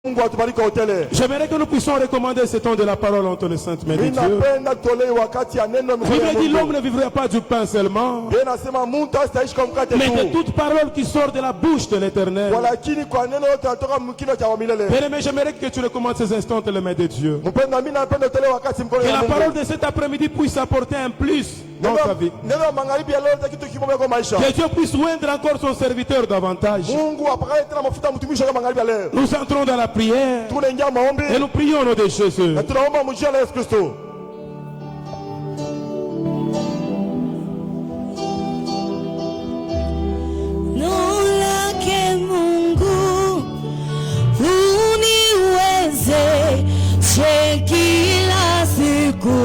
J'aimerais que nous puissions recommander ce temps de la parole entre les saintes mains de Dieu. La Bible dit l'homme ne vivra pas du pain seulement, mais de toute parole qui sort de la bouche de l'Éternel. Bien-aimé, j'aimerais que tu recommandes ces instants entre les mains de Dieu. Que la parole de cet après-midi puisse apporter un plus dans ta vie. Que Dieu puisse oindre encore son serviteur davantage. Nous entrons dans la prière et nous prions au nom de Jésus. Kila siku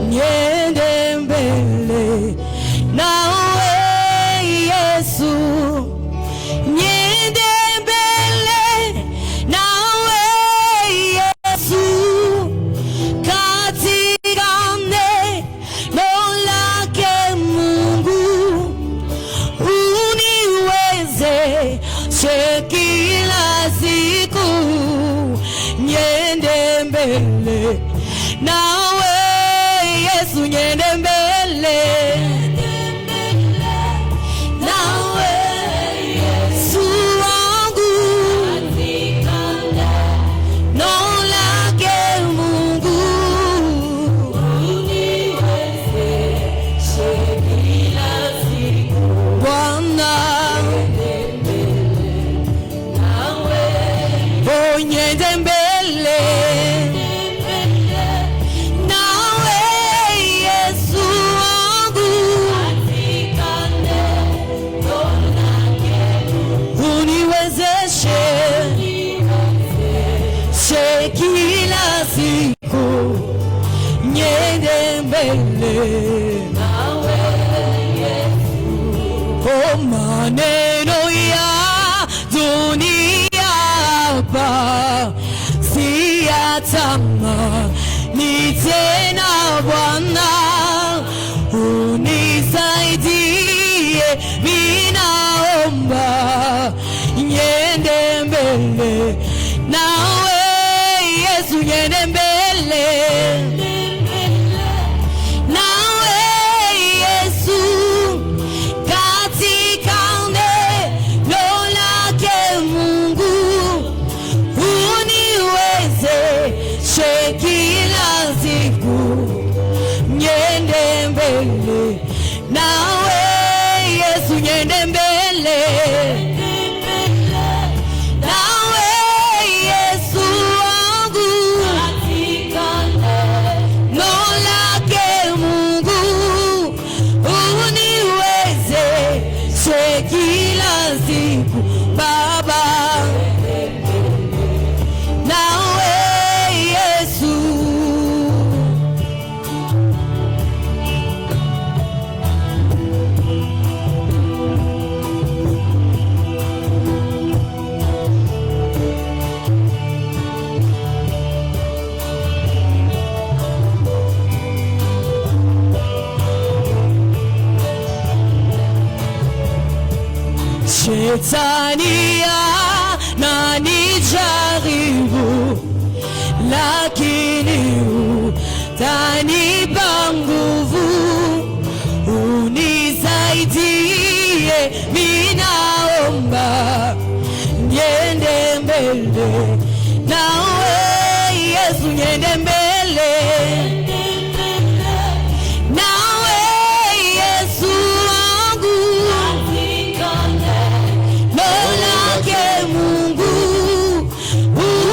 niende mbele nawe Yesu, niende mbele nawe Yesu, katika neno lake Mungu uniwezeshe kila siku niende mbele nawe Yesu, niende mbele nawe Yesu wangu, neno lake Mungu uniwezeshe kila siku Bwana, niende mbele kila siku niende mbele nawe Yesu. Kwa maneno ya dunia hapa siyatamani tena Bwana, unisaidie ninaomba, niende mbele nawe Yesu, niende mbele nawe Yesu, katika neno lake Mungu uniwezeshe kila siku niende mbele nawe Yesu, niende mbele kila siku Baba, nawe Yesu. Shetani ananijaribu, lakini utanipa nguvu, unisaidie ninaomba, niende mbele nawe Yesu, niende mbele nawe Yesu wangu, Mungu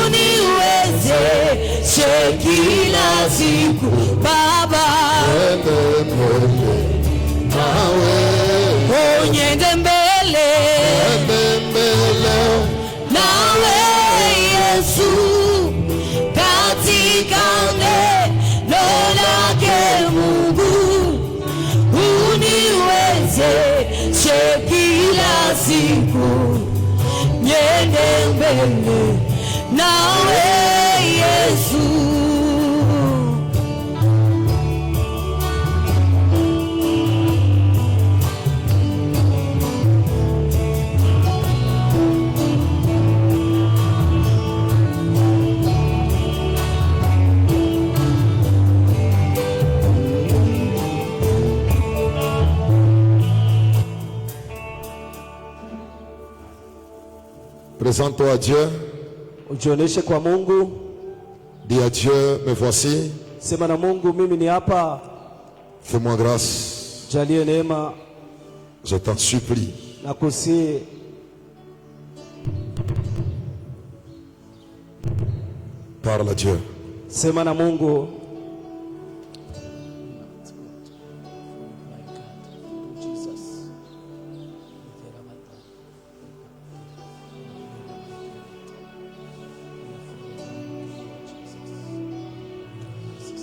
uniwezeshe kila siku Baba, niende mbele nawe Yesu, katika neno lake Mungu uniwezeshe kila siku niende mbele nawe Yesu. Présente-toi à Dieu. Ujioneshe kwa Mungu. Dis à Dieu, me voici. Sema na Mungu, mimi ni hapa. Fais-moi grâce. Jalie neema. Je t'en supplie. Nakusihi. Parle à Dieu. Sema na Mungu.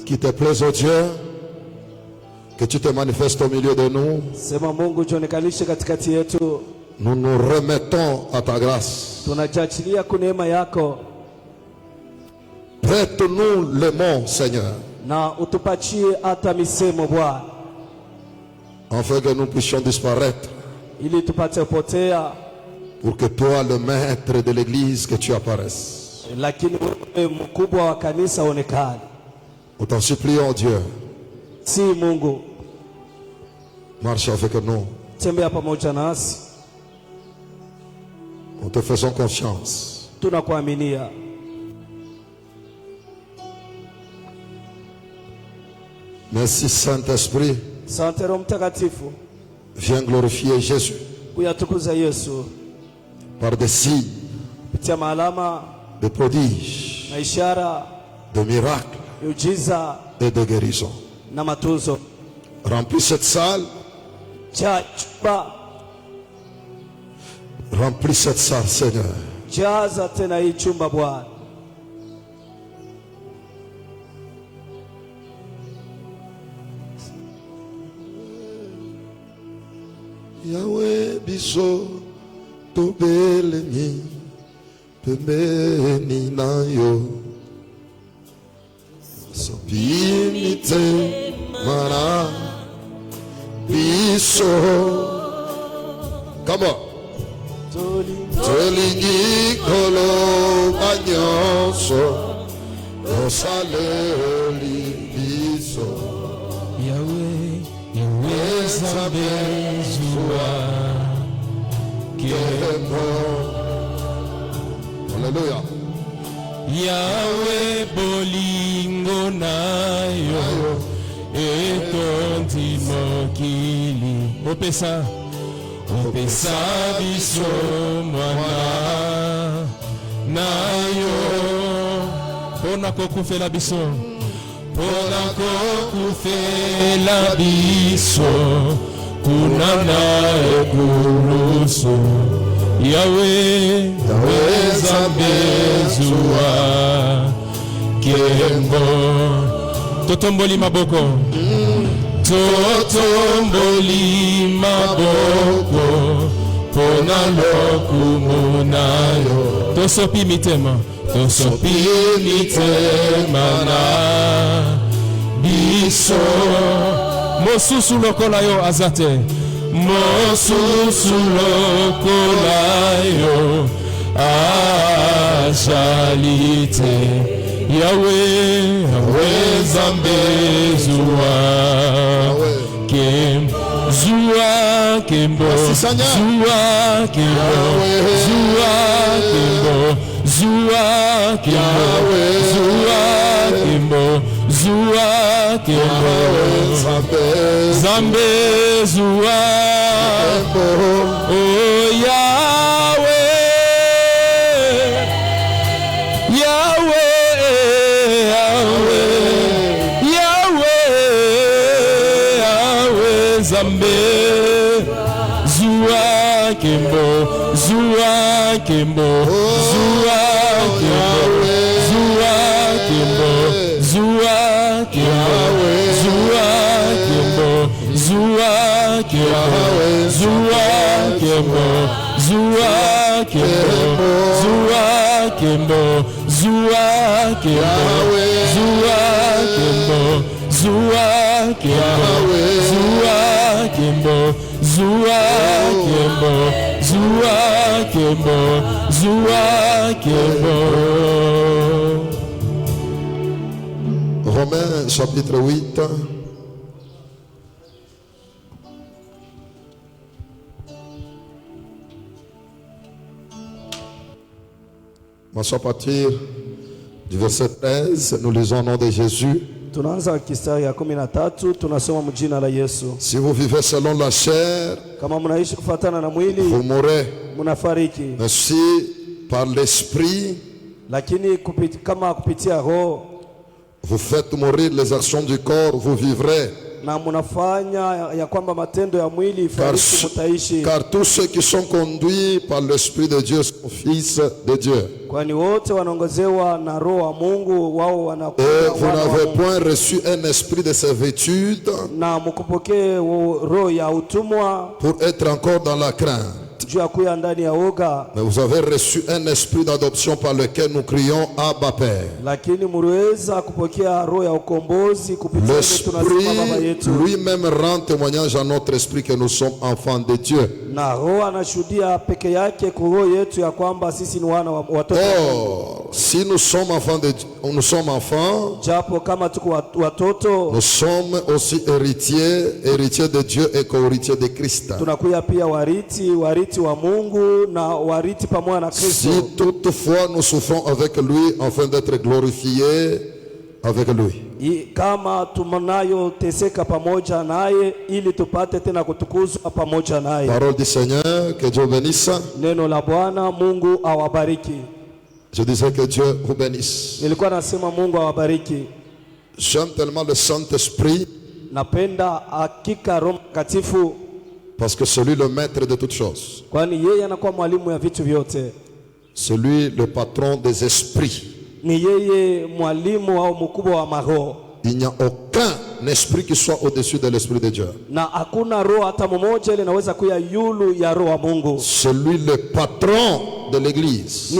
Qu'il te plaise, oh Dieu, que tu te manifestes au milieu de nous. Sema Mungu, jionekanishe katikati yetu. Nous nous remettons à ta grâce. Tunajiachilia kwa neema yako. Prête-nous les mots, Seigneur, na utupatie hata misemo Bwana, afin que nous puissions disparaître, ili tupate potea, pour que toi, le maître de l'église, que tu apparaisses. Lakini wewe mkubwa wa kanisa onekane. Nous t'en supplions, Dieu. Si Mungu, marche avec nous. Tembea pamoja nasi. Nous te faisons confiance. Tunakuaminia. Merci Saint-Esprit. Asante Roho Mtakatifu. Viens glorifier Jésus. Kuyatukuza Yesu. Par des signes, kupitia maalama, de prodiges, na ishara, de miracles, miujiza et de guérison. Na matuzo. Remplis cette salle. Remplis cette salle, Seigneur. Jaza tena hii chumba Bwana. Yahweh biso to belemi pembeni na yo sobimite mara biso. Come on. Tolingi kolo banyoso osaleli biso. Yahweh, Yahweh Zambezua Kemo. Hallelujah. Yahweh bolingo nayo etondi mokili. Opesa biso mwana nayo pona kokufela biso, pona kokufela biso kunana ekulusu. Yahweh Zambezua Kembo. Totomboli maboko, totomboli maboko pona lokumu nayo. Tosopi mitema na biso. Mosusu lokola yo azate, mosusu lokola yo ajalite. Yahweh Zambezua Kembo. Zua Kembo, Zua Kembo, Zua Kembo, Zua Kembo, Zua Kembo, Zua Kembo, Zambezua. Oh Yahweh, Yahweh, Yahweh, Yahweh, Zambe. Zua Kembo, Zua Kembo, Zua Kembo, Zua Kembo, Zua Kembo, Zua Kembo, Zua Kembo, Zua Kembo, Zua Kembo, Zua Kembo, Zua Kembo, Zua Kembo, Zua Kembo, Zua Kembo, Zua Kembo, Zua Kembo. Romains chapitre 8. Commençons à partir du verset 13. Nous lisons au nom de Jésus. Si vous vivez selon la chair, vous mourrez. Mais si par l'esprit, vous faites mourir les actions du corps, vous vivrez. Car tous ceux qui sont conduits par l'Esprit de Dieu sont fils de Dieu. Et vous n'avez point reçu un esprit de servitude pour être encore dans la crainte. Mais vous avez reçu un esprit d'adoption par lequel nous crions Abba Père. L'Esprit lui-même rend témoignage à notre esprit que nous sommes enfants de Dieu. Or, si nous sommes enfants de Dieu, nous sommes enfants, nous sommes aussi héritiers de Dieu et co-héritiers de Christ. Si toutefois nous souffrons avec lui afin d'être glorifiés avec lui. Parole du Seigneur, que Dieu bénisse. Je disais que Dieu vous bénisse. J'aime tellement le Saint-Esprit parce que c'est lui le maître de toutes choses. C'est lui le patron des esprits. Il n'y a aucun esprit qui soit au-dessus de l'Esprit de Dieu. C'est lui le patron de l'Église.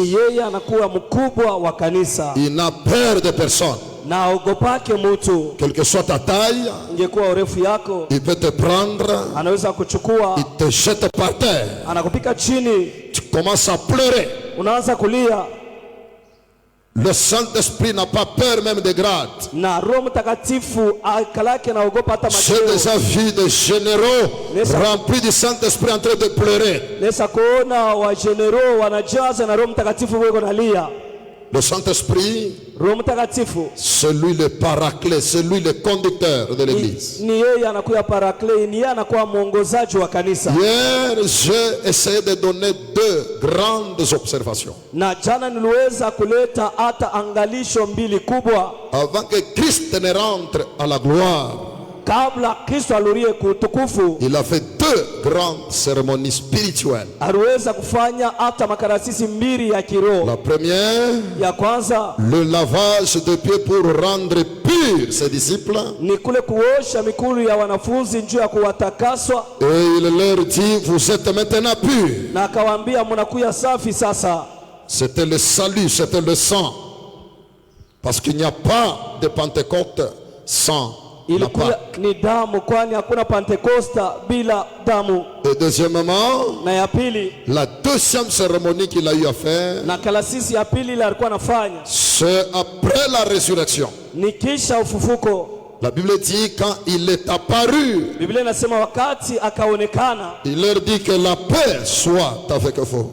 Il n'a peur de personne. Quelle que soit ta taille, il peut te prendre, il te jette par terre. Tu commences à pleurer. Le Saint-Esprit n'a pas peur même des grades. J'ai déjà vu des généraux remplis du Saint-Esprit en train de pleurer. Le Saint-Esprit, c'est lui le paraclet, c'est lui le conducteur de l'Église. Hier, j'ai essayé de donner deux grandes observations. Avant que Christ ne rentre à la gloire, il a fait deux grandes cérémonies spirituelles. La première, le lavage de pieds pour rendre purs ses disciples. Et il leur dit, vous êtes maintenant purs. C'était le salut, c'était le sang. Parce qu'il n'y a pas de Pentecôte sans la Pâque. Et deuxièmement, la deuxième cérémonie qu'il a eu à faire, c'est après la résurrection. La Bible dit quand il est apparu, il leur dit que la paix soit avec vous.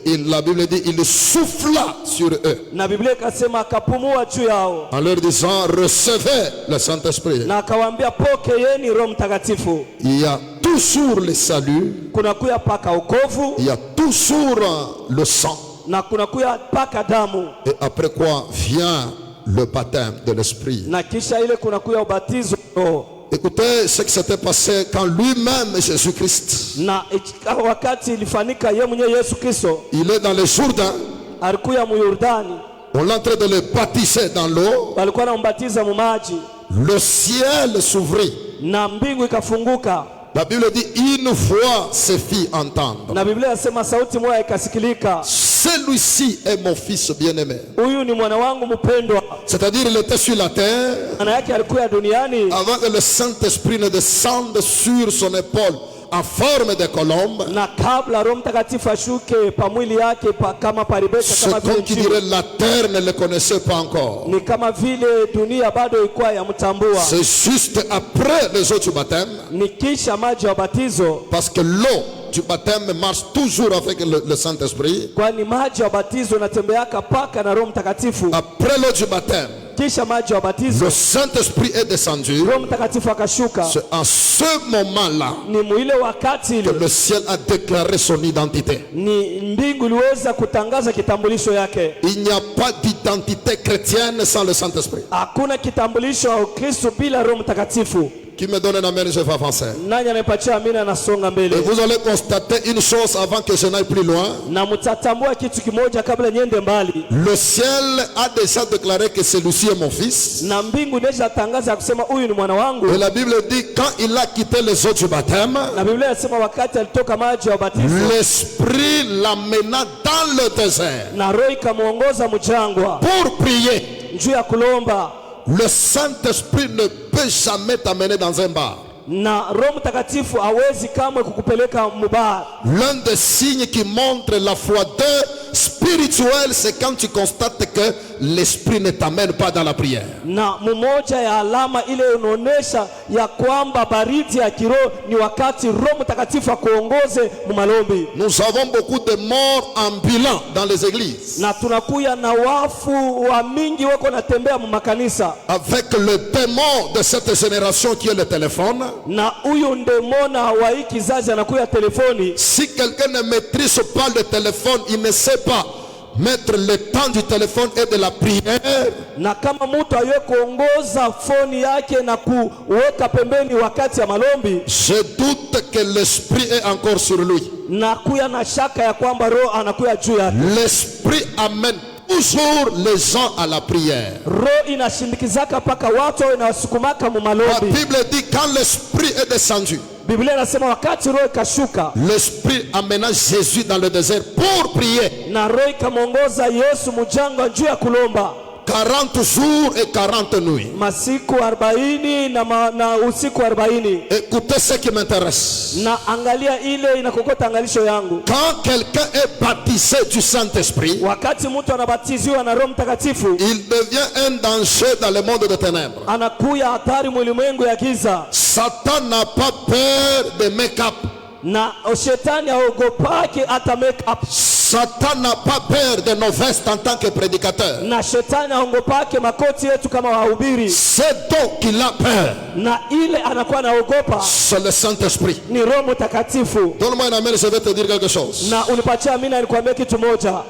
Et la Bible dit il souffla sur eux en leur disant recevez le Saint-Esprit. Il y a toujours le salut, il y a toujours le sang, et après quoi vient le baptême de l'Esprit. Écoutez ce qui s'était passé quand lui-même, Jésus-Christ, il est dans le Jourdain. On est en train de le baptiser dans l'eau. Le ciel s'ouvrit. La Bible dit une voix se fit entendre. Celui-ci est mon fils bien-aimé. C'est-à-dire il était sur la terre avant que le Saint-Esprit ne descende sur son épaule en forme de colombe. C'est comme qui dirait la terre ne le connaissait pas encore. C'est juste après les autres baptêmes, parce que l'eau du baptême marche toujours avec le Saint-Esprit. Kwani maji ya batizo natembeaka paka na Roho Mtakatifu. Après l'eau du baptême, kisha maji ya batizo, le Saint-Esprit est descendu. Roho Mtakatifu akashuka. C'est en ce moment-là ni muile wakati ile que le ciel a déclaré son identité. ni mbingu iliweza kutangaza kitambulisho yake. Il n'y a pas d'identité chrétienne sans le Saint-Esprit. Hakuna kitambulisho cha Kristo bila Roho Mtakatifu. Qui me donne un amen, je vais avancer. Nani anayepatia amina na songa mbele. Et vous allez constater une chose avant que je n'aille plus loin. Na mtatambua kitu kimoja kabla niende mbali. Le ciel a déjà déclaré que celui-ci est mon fils. Na mbingu deja tangaza kusema huyu ni mwana wangu. Et la Bible dit quand il a quitté les eaux du baptême, na Biblia inasema wakati alitoka maji ya batizo, l'Esprit l'amena dans le désert. Na Roho ikamuongoza mjangwa pour prier. Njoo ya kulomba. Le Saint-Esprit ne peut jamais t'amener dans un bar. Na Roho Mtakatifu hawezi kamwe kukupeleka mubaya. L'un des signes qui montre la froideur spirituelle, c'est quand tu constates que l'Esprit ne t'amène pas dans la prière. Na mmoja ya alama ile unaonesha ya kwamba baridi ya kiroho ni wakati Roho Mtakatifu akuongoze mumalombi. Nous avons beaucoup de morts ambulants dans les églises. Na tunakuya na wafu wa mingi wako natembea mu makanisa. Avec le démon de cette génération qui est le téléphone. Na huyu ndemona wa hii kizazi anakuya telefoni. Si quelqu'un ne maîtrise pas le téléphone, il ne sait pas mettre le temps du téléphone et de la prière. Na kama mtu aye kuongoza foni yake na kuweka pembeni wakati ya malombi, je doute que l'Esprit est encore sur lui. Na kuya na shaka ya kwamba Roho anakuya juu yake. L'Esprit amène toujours les gens à la prière. Roho inashindikizaka paka watu inawasukumaka mu malombi. La Bible dit quand l'Esprit est descendu, Biblia inasema wakati Roho ikashuka, l'Esprit amena Jésus dans le désert pour prier. Na Roho ikamongoza Yesu mjangwa juu ya kulomba. 40 jours et 40 nuits. Masiku 40 na usiku 40. Écoutez ce qui m'intéresse. Na angalia ile inakokota angalisho yangu. Quand quelqu'un est baptisé du Saint-Esprit, wakati mtu anabatiziwa na Roho Mtakatifu, il devient un danger dans le monde de ténèbres. Anakuya hatari mulimwengu ya giza. Satan n'a pas peur de make-up. Na shetani haogopaki hata make-up. Satan n'a pas peur de nos vestes en tant que prédicateur. Na shetani haogopaki makoti yetu kama wahubiri. C'est donc qu'il a peur. Na ile anakuwa naogopa, c'est le Saint-Esprit. Ni Roho Mtakatifu. Donne-moi un amen, je vais te dire quelque chose. Na unipatia amina nikwambie kitu moja.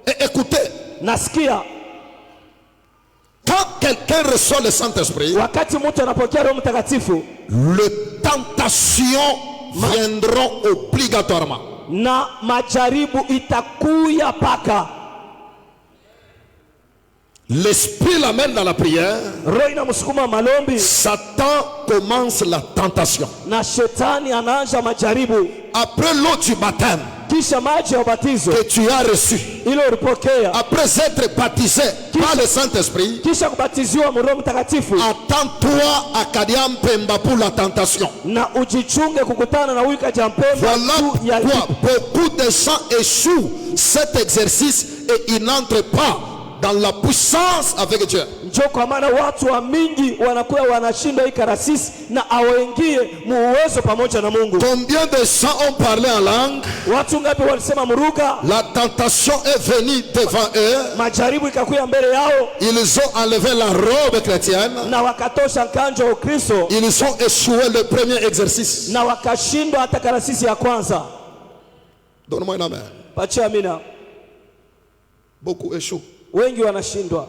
Et écoutez. Nasikia. Quand quelqu'un reçoit le Saint-Esprit, wakati mtu anapokea Roho Mtakatifu, les tentations viendront obligatoirement. Na majaribu itakuya paka. L'Esprit l'amène dans la prière. Roho inamsukuma malombi. Satan commence la tentation. Na shetani anaanza majaribu. Après l'eau du baptême kisha maji ya batizo que tu as reçu, ile ulipokea, après être baptisé par le Saint-Esprit, kisha kubatiziwa Roho Mtakatifu, attends-toi à Kadiam Pemba pour la tentation. Na ujichunge kukutana na huyu Kajampemba. Voilà pourquoi beaucoup de gens échouent cet exercice et ils n'entrent pas dans la puissance avec Dieu. Njoo kwa maana watu wa mingi wanakuwa wanashinda hii karasisi na awaingie muwezo pamoja na Mungu. Combien de gens ont parlé en langue? Watu ngapi walisema muruga? La tentation est venue devant eux. Majaribu ikakuya mbele yao. Ils ont enlevé la robe chrétienne. Na wakatosha kanjo wa Kristo. Ils ont échoué le premier exercice. Na wakashindwa hata karasisi ya kwanza. Donne-moi un amen. Pacha amina. Beaucoup échouent. Wengi wanashindwa.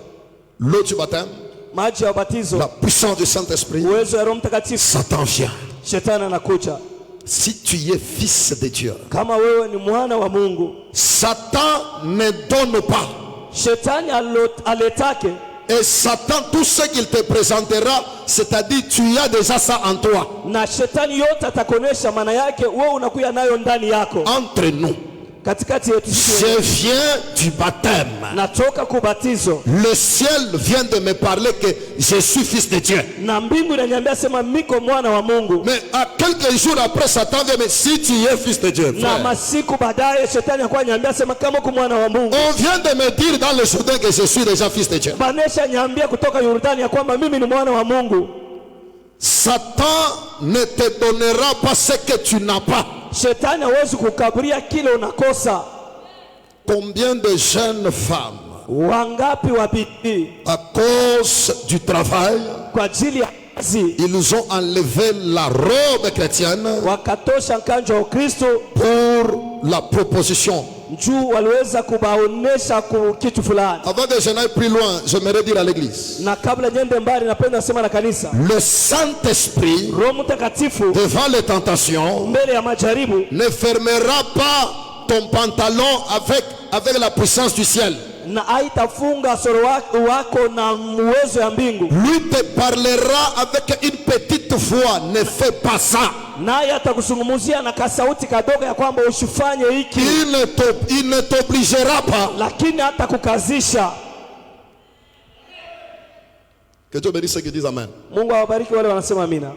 L'eau du baptême, maji ya batizo, la puissance du Saint-Esprit, uwezo wa Roho Mtakatifu, Satan vient. Shetani anakuja. Si tu es fils de Dieu, kama wewe ni mwana wa Mungu, Satan ne donne pas. Shetani aletake. Et Satan, tout ce qu'il te présentera, c'est-à-dire tu as déjà ça en toi. Na shetani yote atakonesha maana yake wewe unakuya nayo ndani yako. Entre nous, je viens du baptême. Natoka kubatizo. Le ciel vient de me parler que je suis fils de Dieu. Na mbingu inaniambia sema miko mwana wa Mungu. Mais à quelques jours après, Satan vient me dire si tu es fils de Dieu. Na masiku baadaye shetani akwa niambia sema kama uko mwana wa Mungu. On vient de me dire dans le Jourdain que je suis déjà fils de Dieu. Banesha niambia kutoka Yordani ya kwamba mimi ni mwana wa Mungu. Satan ne te donnera pas ce que tu n'as pas. Shetani hawezi kukaburia kile unakosa. Combien de jeunes femmes, wangapi wabidi, à cause du travail, kwa ajili ya kazi, ils ont enlevé la robe chrétienne wakatosha mkanjo wa Kristo pour la proposition. Juu waliweza kubaonesha kitu fulani. Avant que je n'aille plus loin, j'aimerais dire à l'église, Na kabla niende mbali, napenda sema na kanisa, le Saint-Esprit Roho Mtakatifu devant les tentations mbele ya majaribu ne fermera pas ton pantalon avec la puissance du ciel. na haitafunga soro wako na uwezo ya mbingu. Lui te parlera avec une petite voix, ne fais pas ça. Naye atakuzungumzia na kasauti kadogo ya kwamba usifanye hiki. Il ne t'obligera pas. Lakini hatakukazisha. Que Dieu bénisse ceux qui disent amen. Mungu awabariki wale wanasema amina.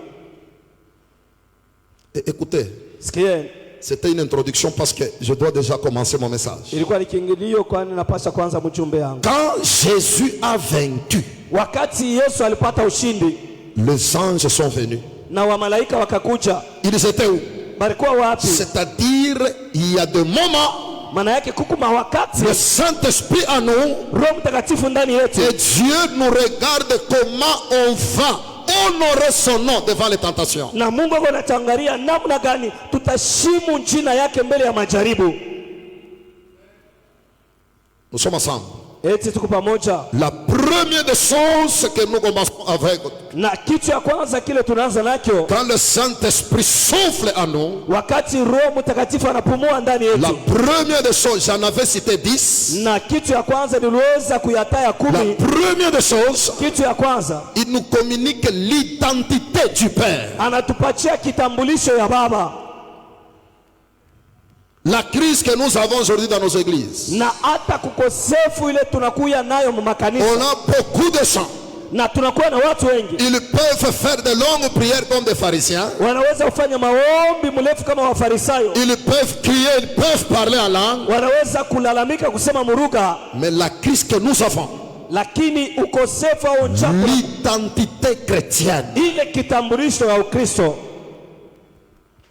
Et écoutez, Sikieni. c'était une introduction parce que je dois déjà commencer mon message. Ilikuwa ni kiingilio kwani napasha kwanza mjumbe yangu. Quand Jésus a vaincu, wakati Yesu alipata ushindi, les anges sont venus. Na wamalaika wakakuja. Ils étaient où? Balikuwa wapi? C'est-à-dire, il y a des moments, maana yake kukuma wakati, le Saint-Esprit en nous, Roho Mtakatifu ndani yetu, et Dieu nous regarde comment on va honorer son nom devant les tentations. Na Mungu anatuangalia namna gani tutashimu jina yake mbele ya majaribu. Nous sommes ensemble. Eti tuko pamoja. La première des choses que nous commençons avec, na kitu ya kwanza kile tunaanza nakyo, quand le Saint-Esprit souffle en nous, wakati Roho Mtakatifu anapumua ndani yetu, la première des choses, j'en avais cité 10. na kitu ya kwanza niliweza kuyataya 10. La première des choses, kitu ya kwanza, il nous communique l'identité du Père. Anatupatia kitambulisho ya Baba. La crise que nous avons aujourd'hui dans nos églises, na hata kukosefu ile tunakuya nayo makanisa, on a beaucoup de gens. Na tunakuwa na watu wengi, ils peuvent faire de longues prières comme des pharisiens, wanaweza kufanya maombi mrefu kama wafarisayo, ils peuvent crier, ils peuvent parler en langue, wanaweza kulalamika kusema muruga, mais la crise que nous avons, lakini ukosefu au njaa, l'identité chrétienne, ile kitambulisho ya Ukristo,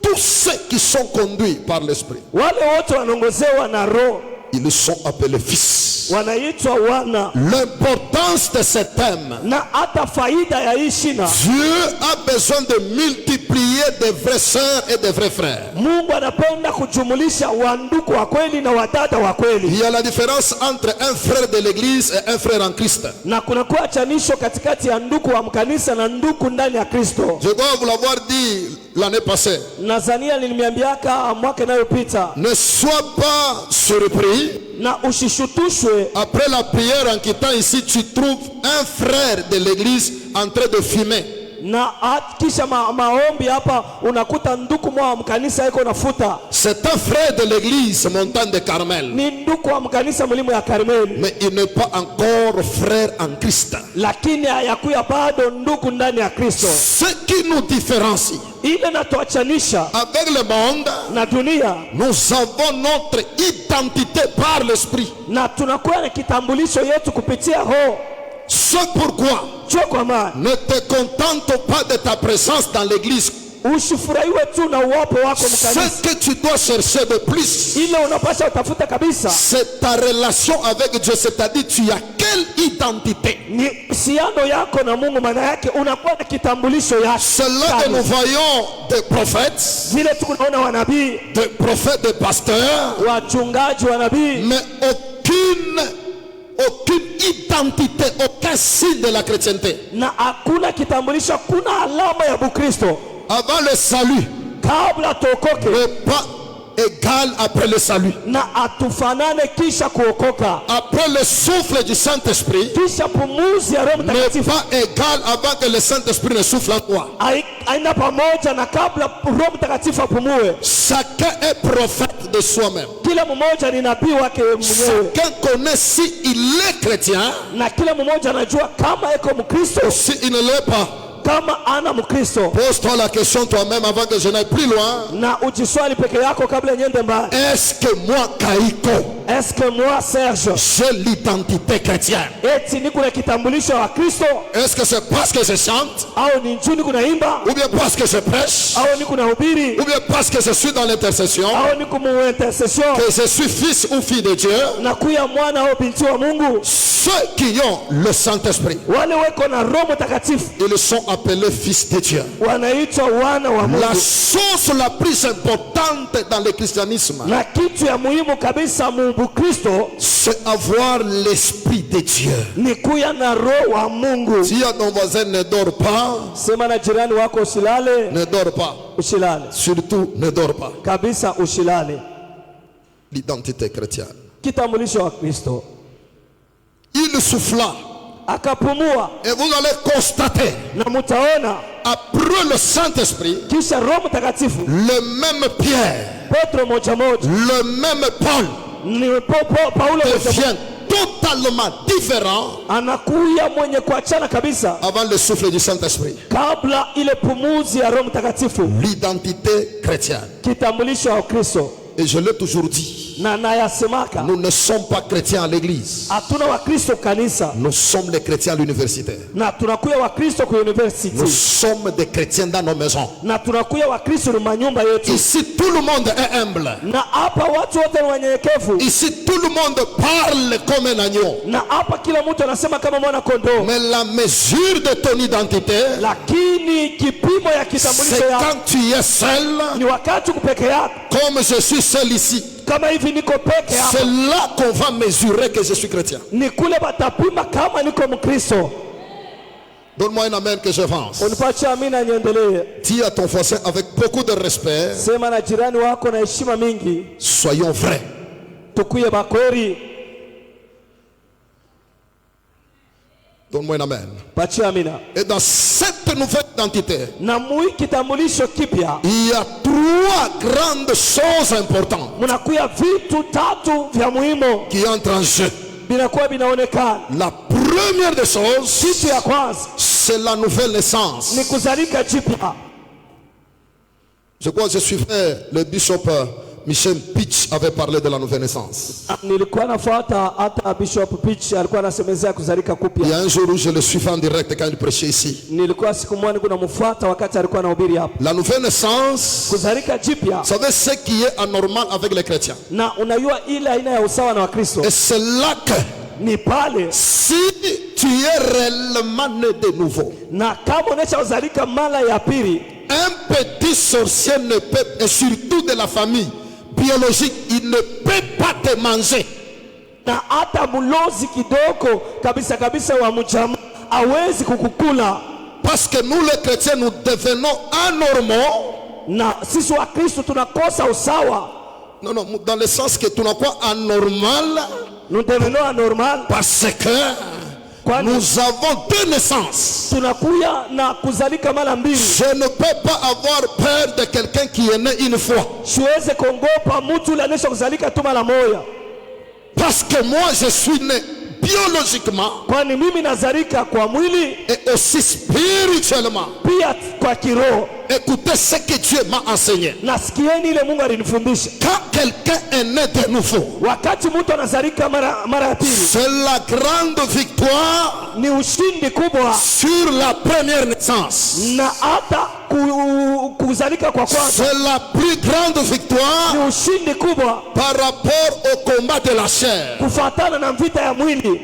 tous ceux qui sont conduits par l'Esprit, wale wote wanaongozewa na Roho, ils sont appelés fils. wanaitwa wana. L'importance de ce thème, na hata faida ya hii shina, Dieu a besoin de multiplier des vraies sœurs et des vrais frères. Mungu anapenda kujumulisha wandugu wa kweli na wadada wa kweli. Il y a la différence entre un frère de l'église et un frère en Christ. Na kuna kuwa chanisho katikati ya ndugu wa mkanisa na ndugu ndani ya Kristo. Je dois vous l'avoir dit l'année passée. Nazania nilimiambiaka mwaka inayopita. Ne sois pas surpris. Na ushishutushwe. Après la prière en quittant ici, tu trouves un frère de l'église en train de fumer. Na kisha maombi hapa unakuta ndugu mwa mkanisa yuko nafuta. C'est un frère de l'église Montagne de Carmel. Ni ndugu wa mkanisa mlimo ya Carmel. Mais il n'est pas encore frère en Christ. Lakini hayakuya bado ndugu ndani ya Kristo. Ce qui nous différencie ile natuachanisha avec le monde, na dunia, nous avons notre identité par l'Esprit. Na tunakuwa na kitambulisho yetu kupitia Roho. C'est pourquoi ne te contente pas de ta présence dans l'église. Ce que tu dois chercher de plus, c'est ta relation avec Dieu. C'est-à-dire, tu as quelle identité? C'est là que nous voyons des prophètes, des pasteurs, mais aucune identité, aucun signe de la chrétienté. Avant le salut, mais pas égal après le salut. Après le souffle du Saint-Esprit, n'est pas égal avant que le Saint-Esprit ne souffle en toi. Chacun est prophète de soi-même. Chacun connaît si il est chrétien ou si il ne l'est pas. Pose-toi la question toi-même avant que je n'aille plus loin. Est-ce que moi, Kaiko, Est-ce que moi, Serge, j'ai l'identité chrétienne? eti niko na kitambulisho wa Kristo? Est-ce que c'est parce que je chante? Au ni njoo niko naimba? Ou bien parce que je prêche? Au niko nahubiri? Ou bien parce que je suis dans l'intercession? Au niko mu intercession? Que je suis fils ou fille de Dieu? Nakuya mwana au binti wa Mungu? Ceux qui ont le Saint-Esprit, Wale weko na Roho Mtakatifu, ils sont appelés fils de Dieu. wanaitwa wana wa Mungu. La chose la plus importante dans le christianisme, Na kitu ya muhimu kabisa mu Kristo, c'est avoir l'Esprit de Dieu. ni kuya na Roho wa Mungu. Si ton voisin ne dort pas, Sema na jirani wako usilale. ne dort pas. Usilale. Surtout, ne dort pas. Kabisa usilale. L'identité chrétienne. Kitambulisho wa Kristo. Il souffla. Akapumua. Et vous allez constater, Na mutaona après le Saint-Esprit, kisha Roho Mtakatifu, le même Pierre, Petro moja moja, le même Paul ni Paulo moja moja, devient totalement différent anakuya mwenye kuachana kabisa avant le souffle du Saint-Esprit. kabla ile pumuzi ya Roho Mtakatifu. L'identité chrétienne. Kitambulisho wa Kristo. Et je l'ai toujours dit, Na nayasemaka, nous ne sommes pas chrétiens à l'église. hatuna wa Kristo kanisa, Nous sommes les chrétiens à l'université. na tunakuya wa Kristo kwa university, Nous sommes des chrétiens dans nos maisons. na tunakuya wa Kristo ni manyumba yetu. Ici, tout le monde est humble. Na hapa watu wote ni wanyenyekevu. Ici, tout le monde parle comme un agneau. Na hapa kila mtu anasema kama mwana kondoo. Mais la mesure de ton identité, Lakini kipimo ya c'est kitambulisho yako quand tu es seul, ni wakati uko peke yako. comme je suis seul ici. Kama hivi niko peke C'est yako, là qu'on va mesurer que je suis chrétien. ni kule batapima kama niko Mkristo. Donne-moi un amen que j'avance. Unipatie amina niendelee. Dis à ton voisin avec beaucoup de respect, Sema na jirani wako na heshima mingi, soyons vrais. tukuye bakweli. Donne-moi un amen. Patie amina. Et dans cette nouvelle identité, Na mui kitambulisho kipya, il y a trois grandes choses importantes munakuya vitu tatu vya muhimu qui entrent en jeu. binakuwa binaonekana. La première des choses, Kitu ya kwanza c'est la nouvelle naissance. ni kuzalika jipya. Je crois que je suivais le bishop Michel Pitch avait parlé de la nouvelle naissance. Nilikuwa nafuata hata Bishop Pitch alikuwa anasemezea kuzalika Il y kupya. a un jour où je le suivais en direct quand il prêchait ici. Nilikuwa siku moja niko namfuata wakati alikuwa anahubiri hapa. La nouvelle naissance, Kuzalika jipya, vous savez ce qui est anormal avec les chrétiens. na unajua ile aina ya usawa na Wakristo Et c'est là que ni pale, si tu es réellement né de nouveau, na kama unacha kuzalika mara ya pili, un petit sorcier ne peut, et surtout de la famille biologique, il ne peut pas te manger. na hata mlozi kidogo kabisa kabisa wa mjamaa hawezi kukukula. Parce que nous les chrétiens, nous devenons anormaux. Na sisi wa Kristo tunakosa usawa. Non, non, dans le sens que tu n'as pas anormal. Nous devenons anormal Parce que kwani nous avons deux naissances. tunakuya na kuzalika mara mbili. Je ne peux pas avoir peur de quelqu'un qui est né une fois. Siweze kuogopa mtu yule anesha kuzalika tu mara moja, Parce que moi je suis né biologiquement kwani mimi nazalika kwa mwili et aussi spirituellement. pia kwa kiroho. Écoutez ce que Dieu m'a enseigné. Nasikieni ile Mungu alinifundisha. Quand quelqu'un est né de nouveau, Wakati mtu anazalika mara ya pili, c'est la grande victoire ni ushindi kubwa, sur la première naissance. na hata kuzalika kwa kwanza C'est la plus grande victoire ni ushindi kubwa par rapport au combat de la chair. kufuatana na vita ya mwili.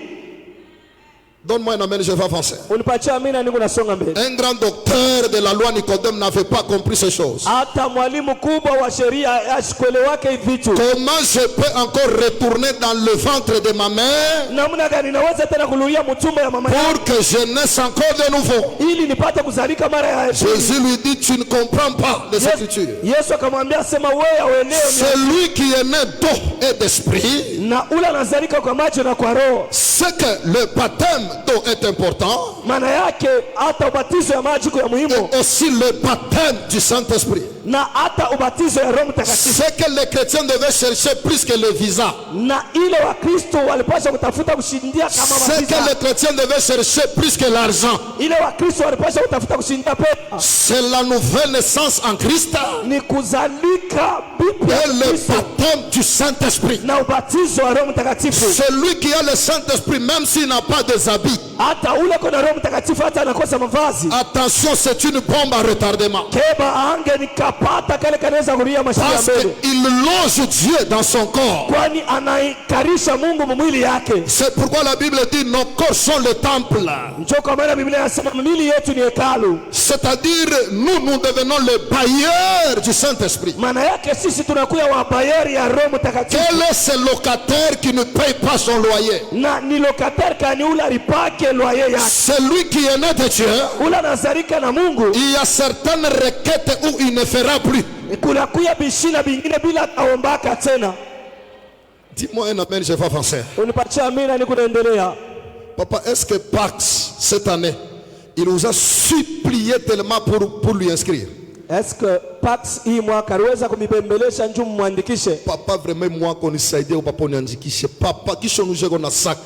Donne-moi un amen, je vais avancer. Unipatie amina, niko nasonga mbele. Un grand docteur de la loi Nicodème n'avait pas compris ces choses. Hata mwalimu kubwa wa sheria asikuelewake hivi vitu. Comment je peux encore retourner dans le ventre de ma mère Namna gani naweza tena kuluia mtumbo ya mama yangu pour que je naisse encore de nouveau? ili nipate kuzalika mara ya pili? Jésus lui dit, tu ne comprends pas les Écritures. Yesu akamwambia, sema wewe hauelewi. Celui qui est né d'eau et d'esprit, Na ule anazalika kwa macho na kwa roho. c'est que le baptême d'eau est important, Maana yake hata ubatizo ya maji kwa muhimu, et aussi le baptême du Saint-Esprit. Na hata ubatizo ya Roho Mtakatifu. C'est que les chrétiens devaient chercher plus que le visa. Na ile wa Kristo walipaswa kutafuta kushindia kama visa. C'est que les chrétiens devaient chercher plus que l'argent. Ile wa Kristo walipaswa kutafuta kushindia pesa. C'est la nouvelle naissance en Christ. Ni kuzalika bipya et le baptême du Saint-Esprit. Na ubatizo wa Roho Mtakatifu. Celui qui a le Saint-Esprit, même s'il n'a pas des habits. Hata ule kuna Roho Mtakatifu hata anakosa mavazi. Attention, c'est une bombe à retardement. Keba ange nikapata kale kanaweza kuria mashia mbele. Parce qu'il loge Dieu dans son corps. Kwani anaikarisha Mungu mwili yake. C'est pourquoi la Bible dit nos corps sont le temple. Njoo kwa maana Biblia inasema mwili yetu ni hekalu. C'est-à-dire nous devenons les bailleurs du Saint-Esprit. Maana yake sisi tunakuwa wabayari ya Roho Mtakatifu. Quel est ce locataire qui ne paye pas son loyer? Na ni locataire kani ula ripake loyer yake. Celui qui est né de Dieu. Ula nazarika na Mungu. Il y a certaines requêtes où il ne fera plus. Kuna kuya bishina bingine bila taombaka tena. Dis-moi un amen, je vais avancer. Unipatia amina ni kuendelea. Papa, est-ce que Pax cette année il nous a supplié tellement pour lui inscrire? Est-ce que Pax hii mwaka aliweza kumibembelesha njoo muandikishe? Papa vraiment moi qu'on nisaidie au papa uniandikishe. Papa kisha nous jeko na sac.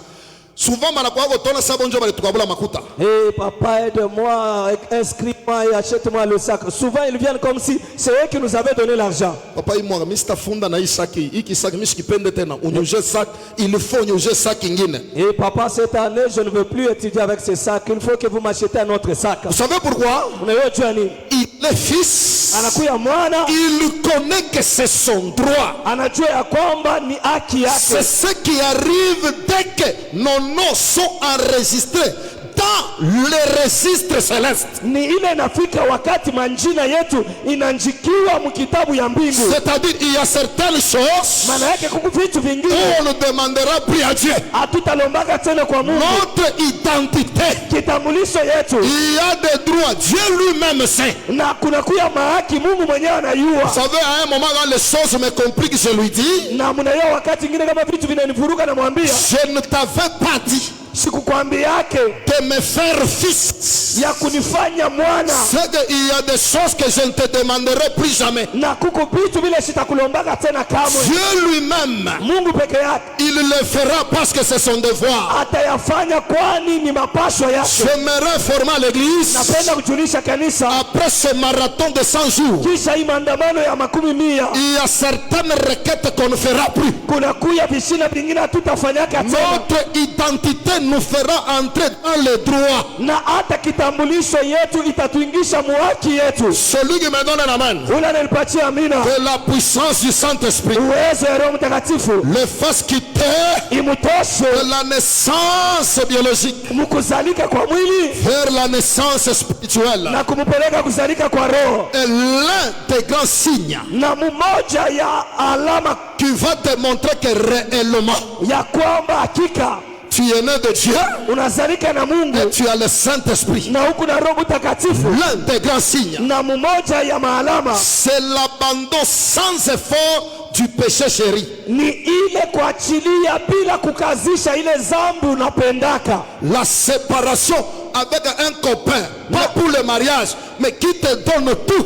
Souvent manakuwa kutona sabo njoo bali tukabula makuta. Hey papa, aide-moi, inscris-moi et achète-moi le sac. Souvent ils viennent comme si c'est eux qui nous avaient donné l'argent. Papa moi Mr Funda na hii sac hiki sac mishikipende tena unyoshe sac, il faut unyoshe sac ingine. Et papa, cette année je ne veux plus étudier avec ce sac, il faut que vous m'achetez un autre sac. Vous savez pourquoi? Unajua nini? Il est fils. Anakuya mwana. Il connaît que c'est son droit. Anajua ya kwamba ni haki yake. C'est ce qui arrive dès que nos noms sont enregistrés dans le registre céleste. Ni ile inafika wakati manjina yetu inanjikiwa mkitabu ya mbingu. C'est-à-dire il y a certaines choses maana yake kuku vitu vingine on ne demandera plus à Dieu. Hatutalombaka tena kwa Mungu. Notre identité, kitambulisho yetu, il y a des droits, Dieu lui-même sait. Na kuna kuya mahaki Mungu mwenyewe anayua. Vous savez, à un moment quand les choses me compliquent, je lui dis, na mnayua wakati ngine kama vitu vinanivuruga na mwambia, je ne t'avais pas dit sikukwambiake de me faire fils, ya kunifanya mwana. C'est qu'il y a des choses que je ne te demanderai plus jamais. Na kuko vitu vile sitakulombaka tena kamwe. Dieu lui-même, Mungu peke yake, il le fera parce que c'est son devoir. Atayafanya kwani ni mapasho yake. J'aimerais former l'église Napenda kujulisha kanisa après ce marathon de 100 jours. Kisha hii maandamano ya 100. Il y a certaines requêtes qu'on ne fera plus. Kuna kuya vishina vingine hatutafanyaka tena. Notre identité nous fera entrer dans les droits. Na hata kitambulisho yetu itatuingisha muhaki yetu. Celui qui me donne un amen, ula nilipatia amina, que la puissance du Saint-Esprit uwezo ya Roho Mtakatifu le fasse quitter imutoshe de la naissance biologique mukuzalika kwa mwili vers la naissance spirituelle. na kumupeleka kuzalika kwa roho. Et l'un des grands signes Na mmoja ya alama qui va te montrer que réellement ya kwamba hakika tu es né de Dieu, unazalika na Mungu et tu as le Saint-Esprit. na huku na Roho Mtakatifu. L'un des grands signes, Na mmoja ya maalama c'est l'abandon sans effort du péché chéri. ni ile kuachilia bila kukazisha ile zambi unapendaka. La séparation avec un copain, pas pour le mariage, mais qui te donne tout.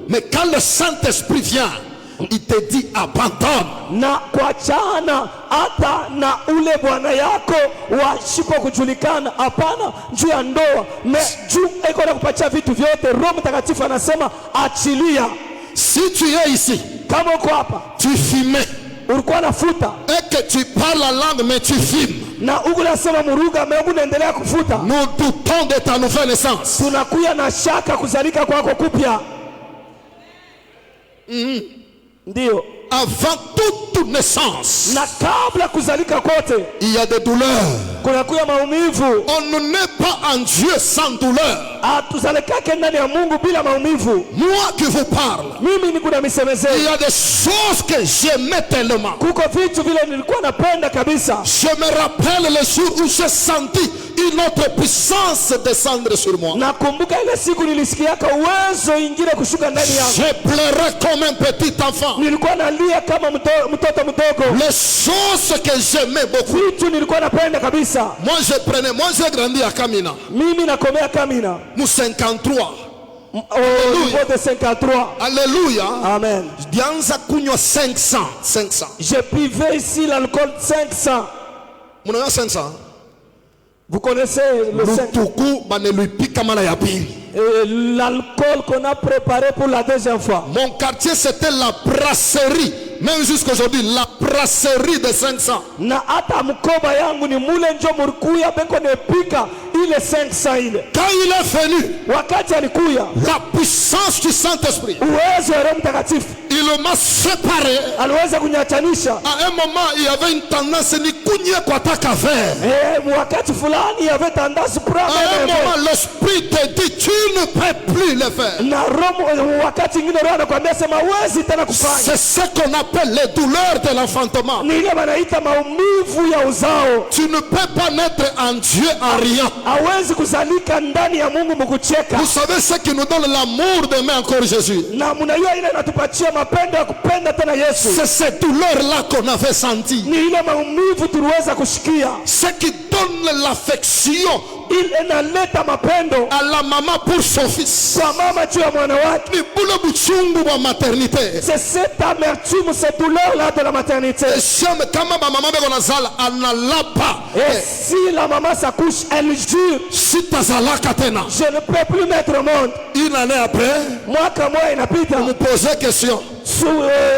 Mais quand le Saint-Esprit vient, il te dit abandonne. Na kuachana hata na ule bwana yako washiko kujulikana, hapana juu ya ndoa juu iko na kupatia vitu vyote. Roho Mtakatifu anasema achilia. Si tu es ici, Kama uko hapa tu fumais ulikuwa nafuta et que tu parles la langue mais tu fumes, na uko nasema muruga mais uko naendelea kufuta, nous doutons de ta nouvelle naissance. tunakuya na shaka kuzalika kwako kupya. Ndio Avant toute naissance, na kabla kuzalika kote il y a des douleurs. kunakuya maumivu. On ne naît pas en Dieu sans douleur. Tuzalikake ndani ya Mungu bila maumivu. Moi qui vous parle, Mimi niko na misemeze. il y a des choses que j'aimais tellement. Kuko vitu vile nilikuwa napenda kabisa. Je me rappelle le jour où j'ai senti une autre puissance descendre sur moi. Nakumbuka ile siku nilisikiaka uwezo ingine kushuka ndani yangu. Je pleurais comme un petit enfant. Nilikuwa nalia kama mtoto mdogo. Les choses que j'aimais beaucoup. Vitu nilikuwa napenda kabisa. Moi j'ai grandi à Kamina. Mimi nakomea Kamina. Nous 53. au niveau de 53. Alléluia. Amen. Dianza kunywa 500. Je buvais ici l'alcool 500. Muna 500. Vous connaissez le 500? L'alcool qu'on a préparé pour la deuxième fois. Mon quartier c'était la brasserie. Même jusqu'aujourd'hui, la brasserie de 500. Na ata mkoba yangu ni mule njo murkuya beko nepika ile 500 ile. Quand il est venu, wakati alikuya, la puissance du Saint-Esprit, uwezo wa Roho Mtakatifu, il m'a séparé. Aliweza kunyachanisha. À un moment, il y avait une tendance ni kunye kwa taka faire. Wakati fulani il y avait tendance pour à un moment, l'esprit te dit tu ne peux plus le faire. Na Roho wakati ngine Roho anakuambia sema huwezi tena kufanya. C'est ce qu'on appelle les douleurs de l'enfantement. Ni ile wanaita maumivu ya uzao. Tu ne peux pas naître en Dieu en rien. Hawezi kuzalika ndani ya Mungu mkucheka. Vous savez ce qui nous donne l'amour d'aimer encore Jésus? Na mnajua ile inatupatia mapendo ya kupenda tena Yesu. C'est cette douleur là qu'on avait senti. Ni ile maumivu tuliweza kushikia. Ce qui donne l'affection il inaleta mapendo à la maman pour son fils. Kwa mama juu ya mwana wake. Ni bule buchungu wa maternité. C'est cette amertume, cette douleur là de la maternité. J'aime kama maman beko nazala anala pas. Et si la maman s'accouche, elle jure. Si tazalaka tena. Je ne peux plus mettre au monde. Une année après, mwaka moja inapita. Vous me posez question.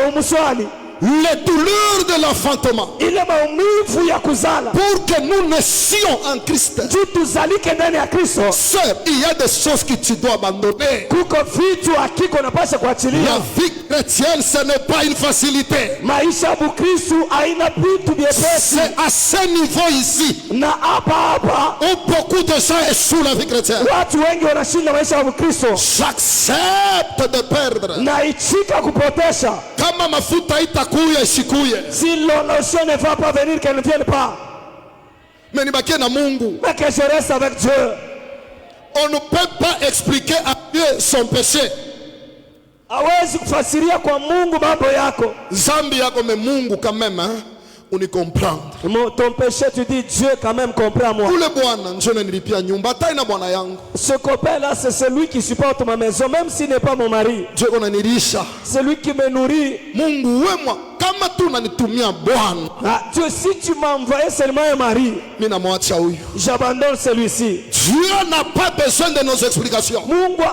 Umuswali. Les douleurs de l'enfantement. Ile maumivu ya kuzala. Pour que nous naissions en Christ. Tuzalike ndani ya Kristo. Sœur, il y a des choses que tu dois abandonner. Kuko vitu hakika unapaswa kuachilia. La vie chrétienne, ce n'est pas une facilité. Maisha ya Kristo haina vitu vyepesi. C'est à ce niveau ici. Na hapa où beaucoup de gens échouent la vie chrétienne. Watu wengi wanashinda maisha ya Kristo. J'accepte de perdre. Na ichika kupotesha. Kama mafuta itakuya ishikuye. Si l'onction ne va pas venir, qu'elle ne vienne pas. Mais nibakie na Mungu. Mais que je reste avec Dieu. On ne peut pas expliquer à Dieu son péché. Hawezi kufasiria kwa Mungu mambo yako. Zambi yako me Mungu quand même, hein? On y comprend. Ton péché, tu dis Dieu quand même comprend moi. Ce copain là, c'est celui qui supporte ma maison, même s'il n'est pas mon mari. C'est lui qui me nourrit. Dieu, si tu m'envoyais seulement un mari, j'abandonne celui-ci. Dieu n'a pas besoin de nos explications. Mungu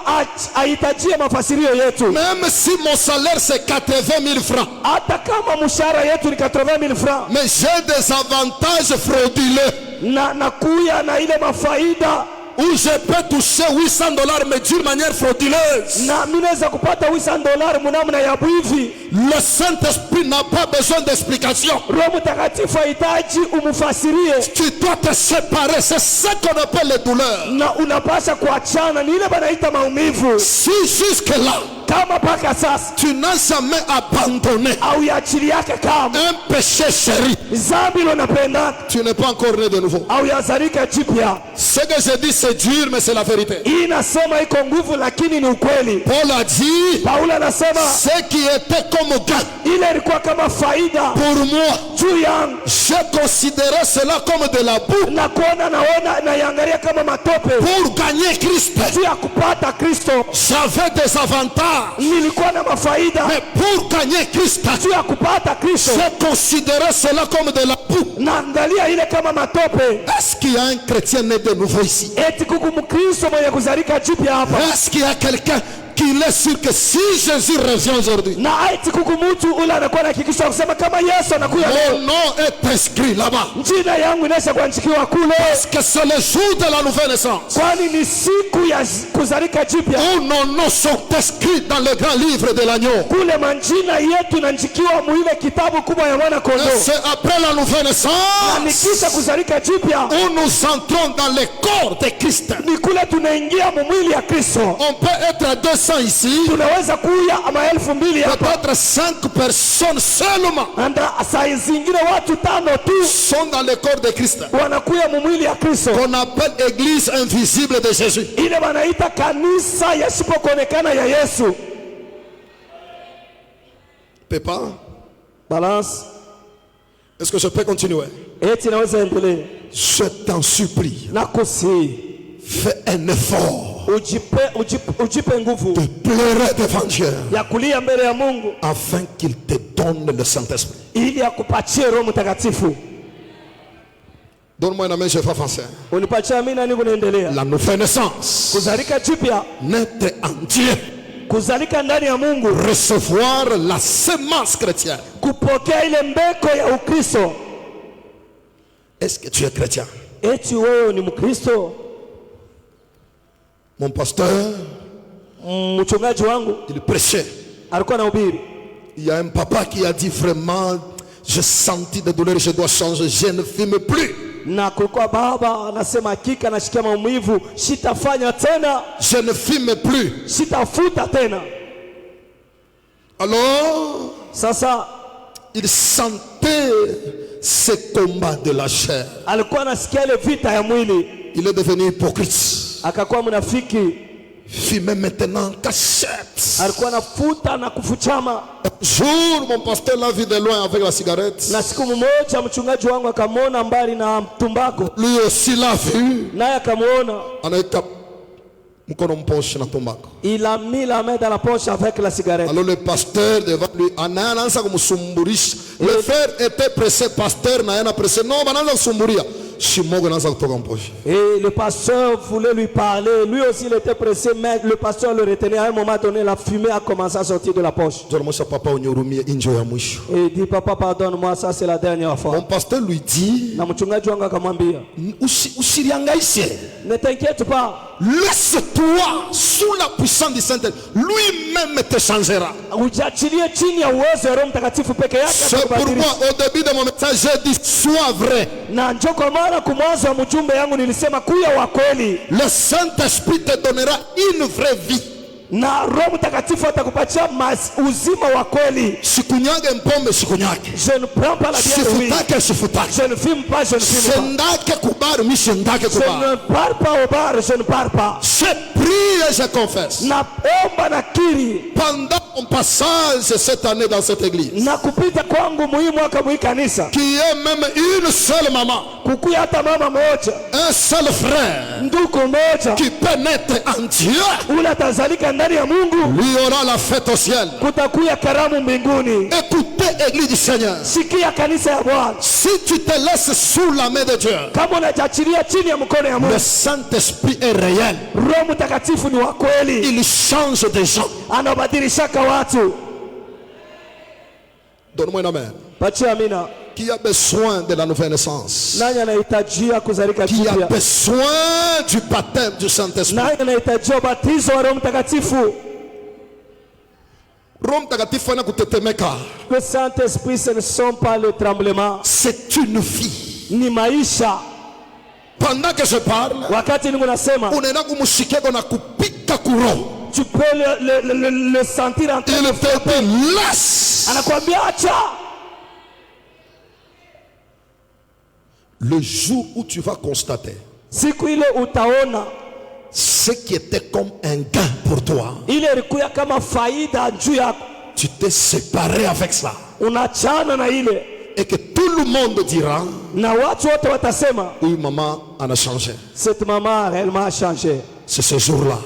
hahitaji mafasirio yetu. Même si mon salaire c'est 80 000 francs. Hata kama mshahara yetu ni 80 000 francs. Mais j'ai des avantages frauduleux. Nakuya na ile mafaida. Où je peux toucher $800 mais d'une manière frauduleuse. Le Saint-Esprit n'a pas besoin d'explication. Tu dois te séparer. C'est ça qu'on appelle les douleurs. Si jusque là tu n'as jamais abandonné un péché chéri, tu n'es pas encore né de nouveau. Ce que je dis c'est dur mais c'est la vérité. Paul a dit ce qui était comme gain pour moi, je considérais cela comme de la boue pour gagner Christ. J'avais des avantages, mais pour gagner Christ, je considérais cela comme de la boue. Est-ce qu'il y a un chrétien né de nouveau ici? Est-ce qu'il y a quelqu'un qu'il est sûr que si Jésus revient aujourd'hui, mon nom est inscrit là-bas? Parce que c'est le jour de la nouvelle naissance où nos noms sont inscrits dans le grand livre de l'agneau. C'est après la nouvelle naissance où nous entrons dans le corps de Christ. On peut être à 200 ici, peut-être 5 personnes seulement sont dans le corps de Christ, qu'on appelle église invisible de Jésus. Pépin, balance. Est-ce que je peux continuer? Je t'en supplie, fais un effort. de pleurer devant Dieu afin qu'il te donne le Saint-Esprit. Donne-moi une main, je vais français. La nouvelle naissance, naître en Dieu, recevoir la semence chrétienne. Est-ce que tu es chrétien? Mon pasteur, il prêchait. Il y a un papa qui a dit vraiment, j'ai senti des douleurs, je dois changer, je ne fume plus. Je ne fume plus. Alors, il sentait ce combat de la chair. Il est devenu hypocrite. Fumait maintenant cachette. Un jour, mon pasteur l'a vu de loin avec la cigarette. Lui aussi l'a vu. Il a mis la main dans la poche avec la cigarette. Alors le pasteur devant lui, le frère était pressé, pasteur n'a pressé. Non, et le pasteur voulait lui parler. Lui aussi il était pressé, mais le pasteur le retenait. À un moment donné, la fumée a commencé à sortir de la poche. Et il dit, papa, pardonne-moi, ça c'est la dernière fois. Mon pasteur lui dit, ne t'inquiète pas. Laisse-toi sous la puissance du Saint-Esprit. Lui-même te changera. C'est pourquoi au début de mon message j'ai dit sois vrai. Le Saint-Esprit te donnera une vraie vie. Na Roho Mtakatifu atakupatia uzima wa kweli. Sikunyage mpombe sikunyage. Je ne prends pas la bière. Sifutake sifutake. Je ne fume pas, je ne fume pas. Sendake kubar mi sendake kubar. Je ne parle pas au bar, je ne parle pas. Je prie et je confesse. Na omba na kiri. Pendant mon passage cette année dans cette église. Na kupita kwangu muhimu mwaka mwi kanisa. Qui est même une seule maman. Kukuya hata mama moja. Un seul frère. Ndugu moja. Qui peut naître en Dieu. Ula tazalika ndani ya Mungu. Lui aura la fête au ciel. Kutakuya karamu mbinguni. Écoutez église du Seigneur. Sikia kanisa ya Bwana. Si tu te laisses sous la main de Dieu. Kama unajiachilia chini ya mkono ya Mungu. Le Saint-Esprit est réel. Roho Mtakatifu ni wa kweli. Il change des gens. Anabadilishaka watu. Donne-moi une main. Patia amina. Qui a besoin de la nouvelle naissance? Nani anahitajia kuzalika jipya? Qui a besoin du baptême du Saint-Esprit? Nani anahitajia ubatizo wa Roho Mtakatifu? Roho Mtakatifu anakutetemeka. Le Saint-Esprit, ce ne sont pas le tremblement. C'est une vie. Ni maisha. Pendant que je parle, wakati ningu nasema, unaenda kumshikeko na kupika kuro. Tu peux le sentir en train de frapper. Laisse. Anakuambia acha. Le jour où tu vas constater siku ile utaona ce qui était comme un gain pour toi, ile ilikuwa kama faida juu yako, tu t'es séparé avec ça, unachana na ile, et que tout le monde dira, na watu wote watasema, oui, maman en a changé. Cette maman réellement a changé. C'est ce jour-là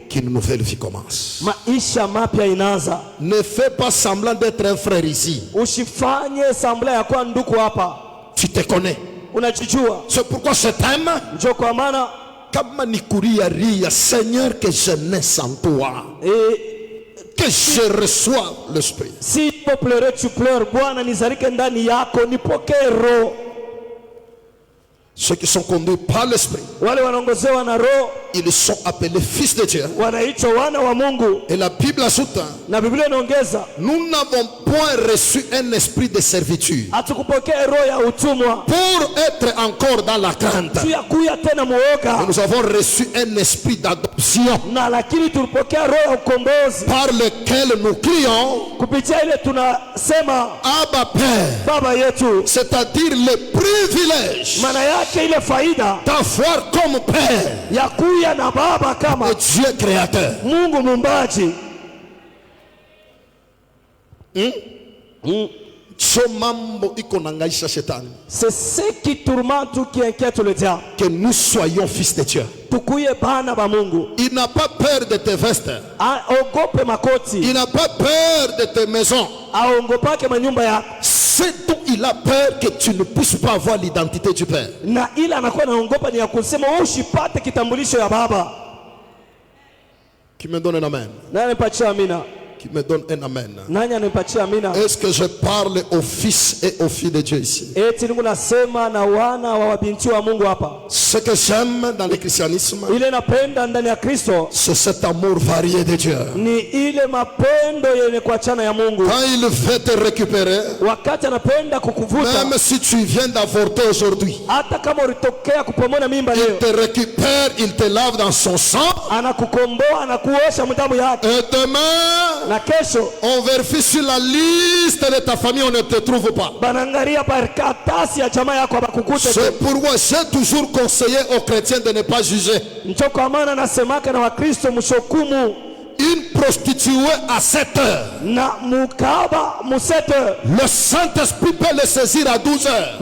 qu'une nouvelle vie commence. Maisha mapya inaanza. Ne fais pas semblant d'être un frère ici. Usifanye semblant ya kuwa ndugu hapa. Tu te connais. Unajijua. C'est pourquoi je t'aime. Ndio kwa maana kama nikuria ria, Seigneur, que je naisse en toi. Que je reçois l'esprit. Si tu pleurer, tu pleures. Bwana nizalike ndani yako, nipokee roho. Ceux qui sont conduits par l'esprit, ils sont appelés fils de Dieu. Et la Bible ajoute, nous n'avons point reçu un esprit de servitude pour être encore dans la crainte. Mais nous avons reçu un esprit d'adoption par lequel nous crions Abba Père, c'est-à-dire le privilège d'avoir comme père le Dieu créateur. Mungu muumbaji. C'est ce qui tourmente ou qui inquiète le diable. Que nous soyons fils de Dieu. Il n'a pas peur de tes vestes. Il n'a pas peur de tes maisons. C'est dont il a peur que tu ne puisses pas avoir l'identité du Père. Qui me donne un amen? Qui me donne un amen. Est-ce que je parle aux fils et aux filles de Dieu ici? Ce que j'aime dans le christianisme, c'est cet amour varié de Dieu. Quand il veut te récupérer, même si tu viens d'avorter aujourd'hui, il te récupère, il te lave dans son sang. Et demain, on vérifie sur la liste de ta famille, on ne te trouve pas. C'est pourquoi j'ai toujours conseillé aux chrétiens de ne pas juger. Une prostituée à 7 heures, le Saint-Esprit peut le saisir à 12 heures.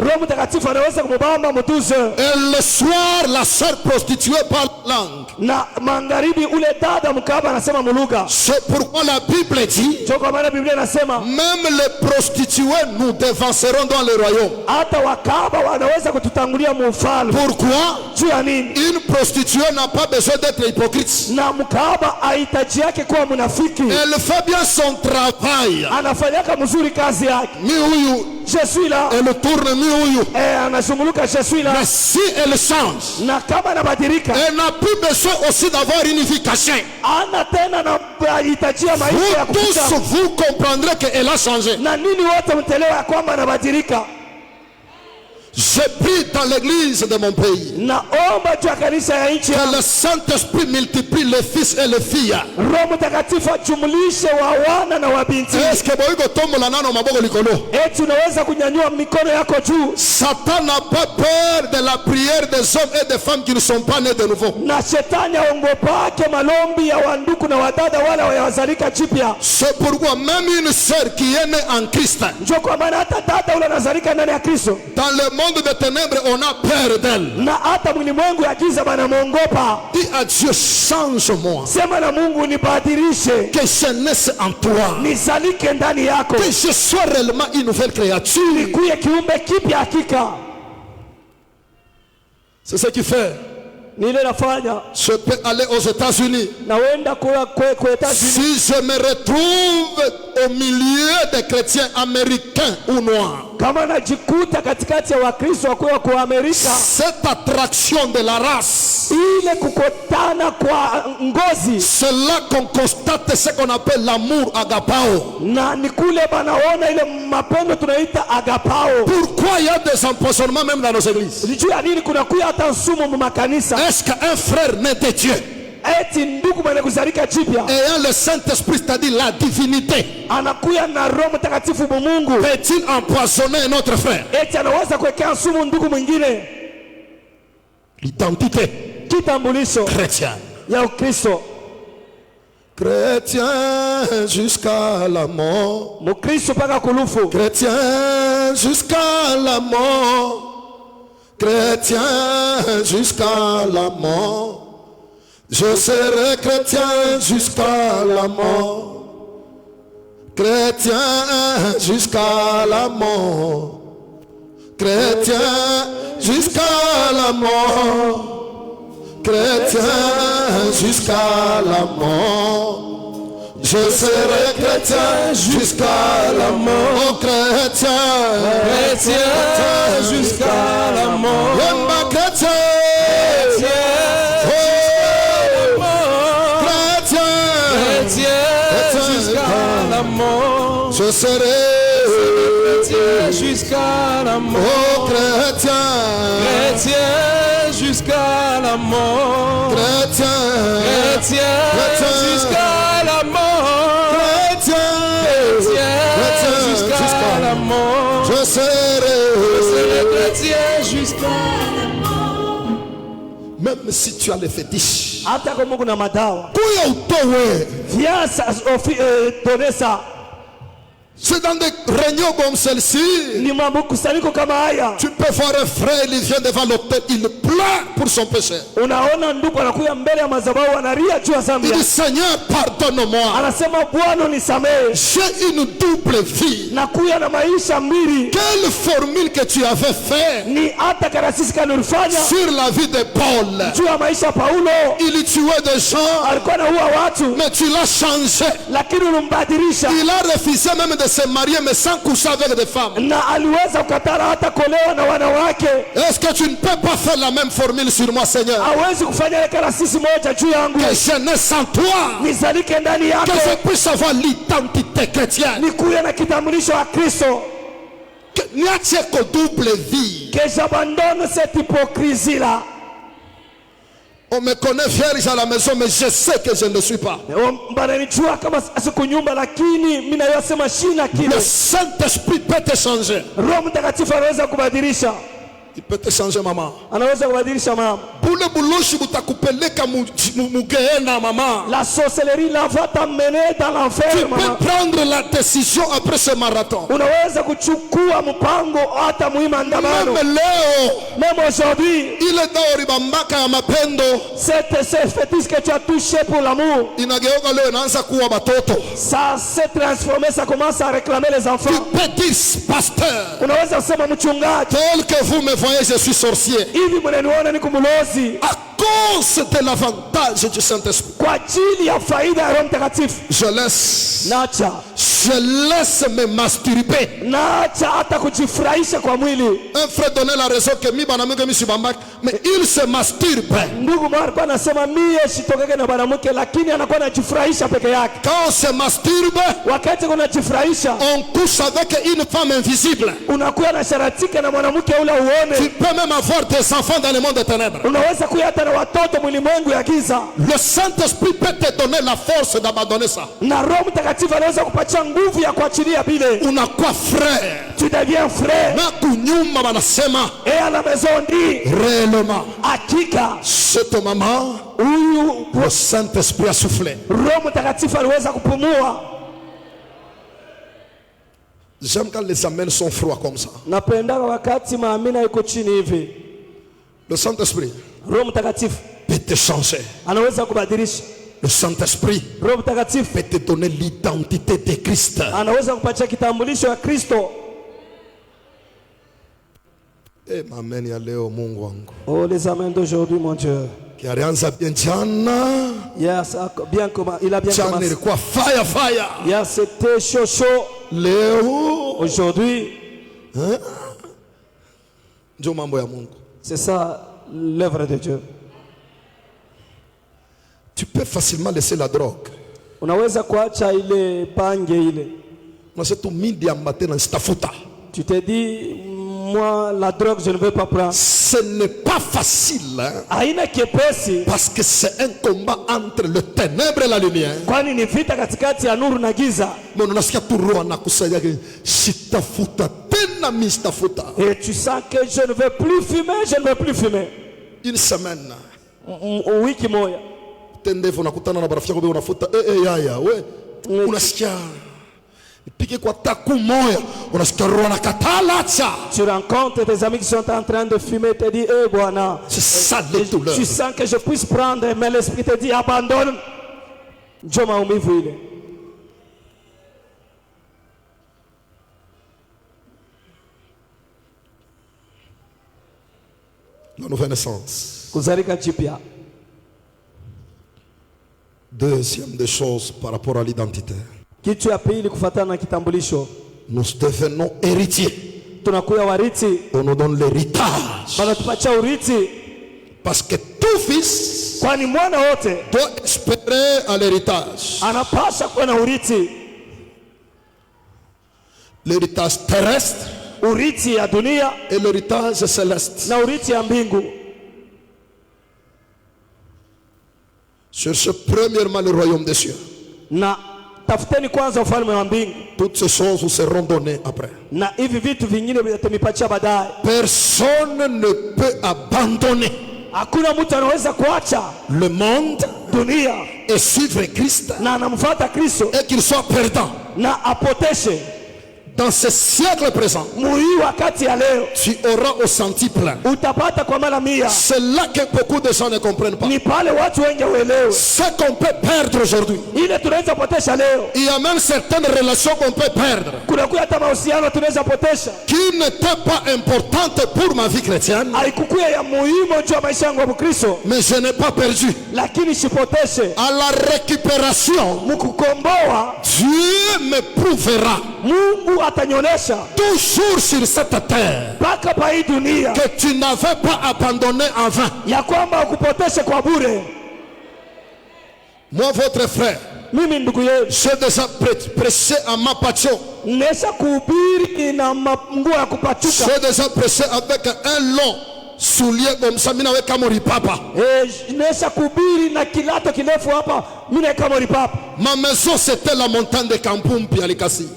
Et le soir, la sœur prostituée parle langue. C'est pourquoi la Bible dit, même les prostituées nous devanceront dans le royaume. Pourquoi? Une prostituée n'a pas besoin d'être hypocrite. Elle fait bien son travail. Je suis là. Elle tourne je suis là. Mais si elle change, elle n'a plus besoin aussi d'avoir une vie cachée. Vous tous, vous comprendrez qu'elle a changé. Je prie dans l'église de mon pays que le Saint-Esprit multiplie les fils et les filles. Est-ce que Satan n'a pas peur de la prière des hommes et des femmes qui ne sont pas nés de nouveau? C'est pourquoi même une sœur qui est née en Christ, dans le monde de ténèbres, on a peur d'elle. Dis à Dieu, change-moi, que je naisse en toi, que je sois réellement une nouvelle créature. C'est ce qui fait. Je peux aller aux États-Unis. Si je me retrouve au milieu des chrétiens américains ou noirs, cette attraction de la race, c'est là qu'on constate ce qu'on appelle l'amour agapao. Pourquoi il y a des empoisonnements même dans nos églises? Est-ce qu'un frère né de Dieu, ayant le Saint-Esprit, c'est-à-dire la divinité, peut-il empoisonner un autre frère? L'identité chrétienne. Chrétien jusqu'à la mort. Chrétien jusqu'à la mort. Chrétien jusqu'à la mort. Je serai chrétien jusqu'à la mort. Chrétien jusqu'à la mort. Chrétien jusqu'à la mort. Chrétien jusqu'à la mort. Je serai chrétien jusqu'à la mort. Oh, chrétien, chrétien jusqu'à la mort. Chrétien, jusqu'à la mort. Je serai chrétien jusqu'à la mort. Oh, chrétien, chrétien jusqu'à la mort. Chrétien, jusqu'à la mort. Chrétien jusqu'à la mort. Je serai chrétien jusqu'à la mort. Même si tu as les fétiches, viens donner ça. C'est dans des réunions comme celle-ci. Tu peux voir un frère, il vient devant l'autel, il pleure pour son péché. Il dit, Seigneur, pardonne-moi. J'ai une double vie. Quelle formule que tu avais fait sur la vie de Paul. Il tuait des gens, mais tu l'as changé. Il a refusé même de se marier, mais sans coucher avec des femmes. Est-ce que tu ne peux pas faire la même formule sur moi, Seigneur? Que je naisse en toi, que je puisse avoir l'identité chrétienne, que n'y a que double vie, que j'abandonne cette hypocrisie là. On me connaît vierge à la maison, mais je sais que je ne le suis pas. Le Saint-Esprit peut te changer. Il peut te changer, maman. La sorcellerie là va t'amener dans l'enfer. Tu peux prendre la décision après ce marathon. Même aujourd'hui, il est dans cette fétiche que tu as touché pour l'amour, ça s'est transformé, ça commence à réclamer les enfants. Tu peux dire, pasteur, tel que vous me voyez, je suis sorcier. À cause de l'avantage du Saint-Esprit, je laisse me masturber. Un frère donnait la raison que mais il se masturbe. Quand on se masturbe, on couche avec une femme invisible. Tu peux même avoir des enfants dans le monde des ténèbres. Le Saint-Esprit peut te donner la force d'abandonner ça. On a quoi, frère? Tu deviens frère. Et à la maison on dit réellement, Akika, cette maman, le Saint-Esprit a soufflé. J'aime quand les amens sont froids comme ça. Le Saint-Esprit peut te changer. Le Saint-Esprit peut te donner l'identité de Christ. Eh, amen ya leo Mungu wangu. Oh, les amens d'aujourd'hui, mon Dieu. Qui alianza bien jana. Yes, bien comment il a bien commencé. Ilikuwa fire fire. Yes, c'était chaud chaud. Leo aujourd'hui, ndio mambo ya Mungu. C'est ça l'œuvre de Dieu. Tu peux facilement laisser la drogue. Unaweza kuacha ile bange ile. Unasema midi ya matin nitafuta. Tu te dis, moi la drogue je ne veux pas prendre. Ce n'est pas facile, hein? Parce que c'est un combat entre le ténèbre et la lumière. Mais unasikia tu roho anakusaidia sitafuta tena mimi sitafuta. Et tu sens que je ne veux plus fumer, je ne veux plus fumer. Une semaine. Wiki moja. Tendevu unakutana na barafiki yako unafuta yaya we unasikia pique kwa taku moya unasikia roho nakatala cha. Tu rencontres tes amis qui sont en train de fumer, te dit bwana, c'est ça le douleur. Tu sens que je puisse prendre, mais l'esprit te dit abandonne. Dieu m'a oublié ile. La nouvelle naissance. Kuzalika jipya. Deuxième des choses par rapport à l'identité. Kitu ya pili kufuatana na kitambulisho. Nous devenons héritiers. Tunakuwa warithi. On nous donne l'héritage. Banatupatia urithi. Parce que tout fils kwani mwana wote doit espérer à l'héritage. Anapasha kuwa na urithi. L'héritage terrestre, urithi ya dunia, et l'héritage céleste. Na urithi ya mbingu. Cherchez premièrement le royaume des cieux. Na tafuteni kwanza ufalme wa mbingu. Toutes ces choses vous seront données après. Na hivi vitu vingine vitamipatia baadaye. Personne ne peut abandonner. Hakuna mtu anaweza kuacha le monde, dunia, et suivre Christ, na anamfuata Kristo, et qu'il soit perdant. Na apoteshe. dans ce siècle présent, tu auras au centime plein. C'est là que beaucoup de gens ne comprennent pas. Ce qu'on peut perdre aujourd'hui, il y a même certaines relations qu'on peut perdre qui n'étaient pas importantes pour ma vie chrétienne, mais je n'ai pas perdu. À la récupération, Dieu me prouvera toujours sur cette terre que tu n'avais pas abandonné en vain. Moi, votre frère, j'ai déjà prêché à Mapacho. J'ai déjà prêché avec un long soulier comme ça, avec Kamori Papa. Ma maison c'était la montagne de Kampumpi à Likasi.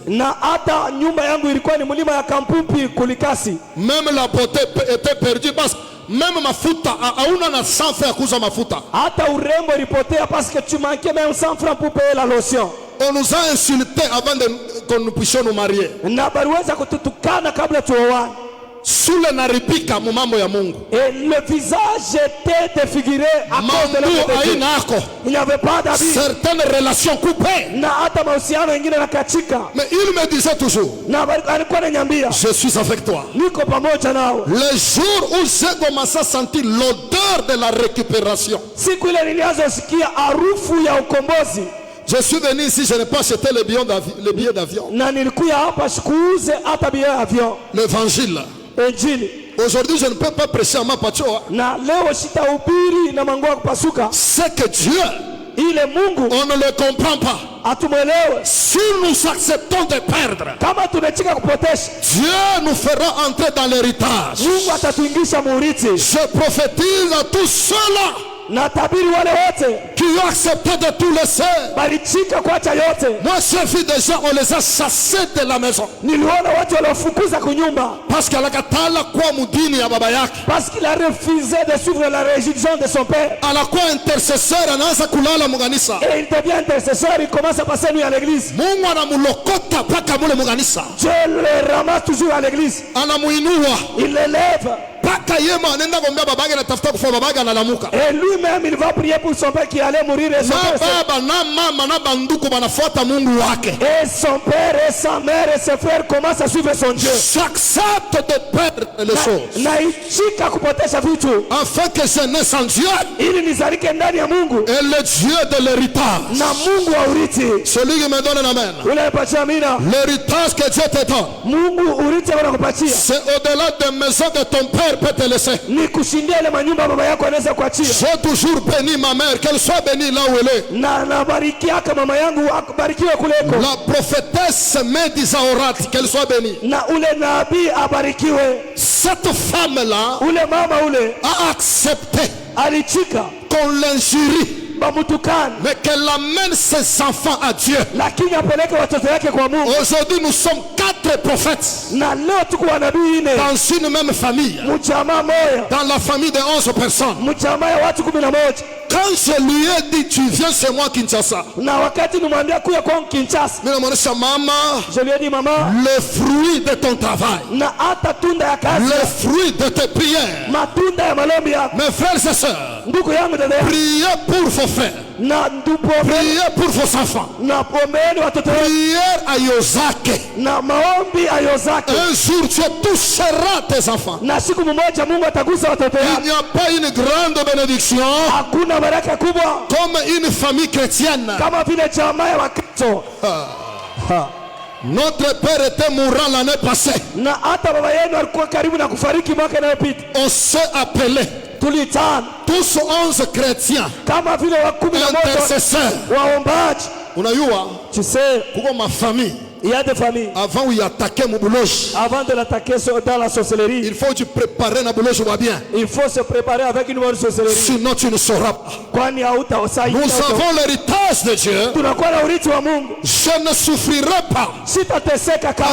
Même la beauté était perdue parce que même mafuta hauna na 100 francs kuza mafuta. Hata urembo ilipotea parce que tu manquais même 100 francs pour payer la lotion. On nous a insulté avant que nous puissions nous marier. Na baliweza kututukana kabla tuoane. Sule naribika mu mambo ya Mungu. Et le visage était défiguré à cause de la beauté. Il n'y avait pas d'habit. Certaines relations coupées. Na hata mahusiano mengine yanakatika. Mais il me disait toujours, na alikuwa ananiambia, je suis avec toi. Niko pamoja nawe. Le jour où j'ai commencé à sentir l'odeur de la récupération, siku ile nilianza kusikia harufu ya ukombozi. Je suis venu ici, je n'ai pas acheté le billet d'avion. Na nilikuja hapa sikuuze hata billet d'avion. L'évangile. Aujourd'hui, je ne peux pas prêcher à Mapacho. C'est que Dieu, on ne le comprend pas. Si nous acceptons de perdre, Dieu nous fera entrer dans l'héritage. Je prophétise à tous ceux-là qui ont accepté de tout laisser. Moi j'ai vu des gens, on les a chassés de la maison parce qu'il a refusé de suivre la religion de son père. Et il devient intercesseur, il commence à passer nuit à l'église. Dieu le ramasse toujours à l'église. Il l'élève. Et lui-même il va prier pour son père qui allait mourir. Et son père et sa mère et ses frères commencent à suivre son Dieu. J'accepte de perdre les choses afin que je naisse en Dieu et le Dieu de l'héritage. Celui qui me donne un amen. L'héritage que Dieu te donne, c'est au-delà des maisons que ton père peut te laisser. J'ai toujours béni ma mère, qu'elle soit bénie là où elle est. La prophétesse Médisa Orat, qu'elle soit bénie. Cette femme-là a accepté qu'on l'injurie, mais qu'elle amène ses enfants à Dieu. Aujourd'hui nous sommes 4 prophètes dans une même famille, dans la famille de 11 personnes. Quand je lui ai dit tu viens chez moi Kinshasa, je lui ai dit maman, le fruit de ton travail, le fruit de tes prières, mes frères et sœurs, priez pour vos frères, priez pour vos enfants, prière à Yozake. Un jour tu toucheras tes enfants. Il n'y a pas une grande bénédiction comme une famille chrétienne. Notre père était mourant l'année passée. On s'est appelé tous 11 chrétiens intercesseurs. Tu sais, pour ma famille, il y a des familles. Avant où il attaquait mon bouloche. Avant de l'attaquer dans la sorcellerie. Il faut te préparer na bouloche va bien. Il faut se préparer avec une bonne sorcellerie. Sinon tu ne sauras pas. Nous avons l'héritage de Dieu. Je ne souffrirai pas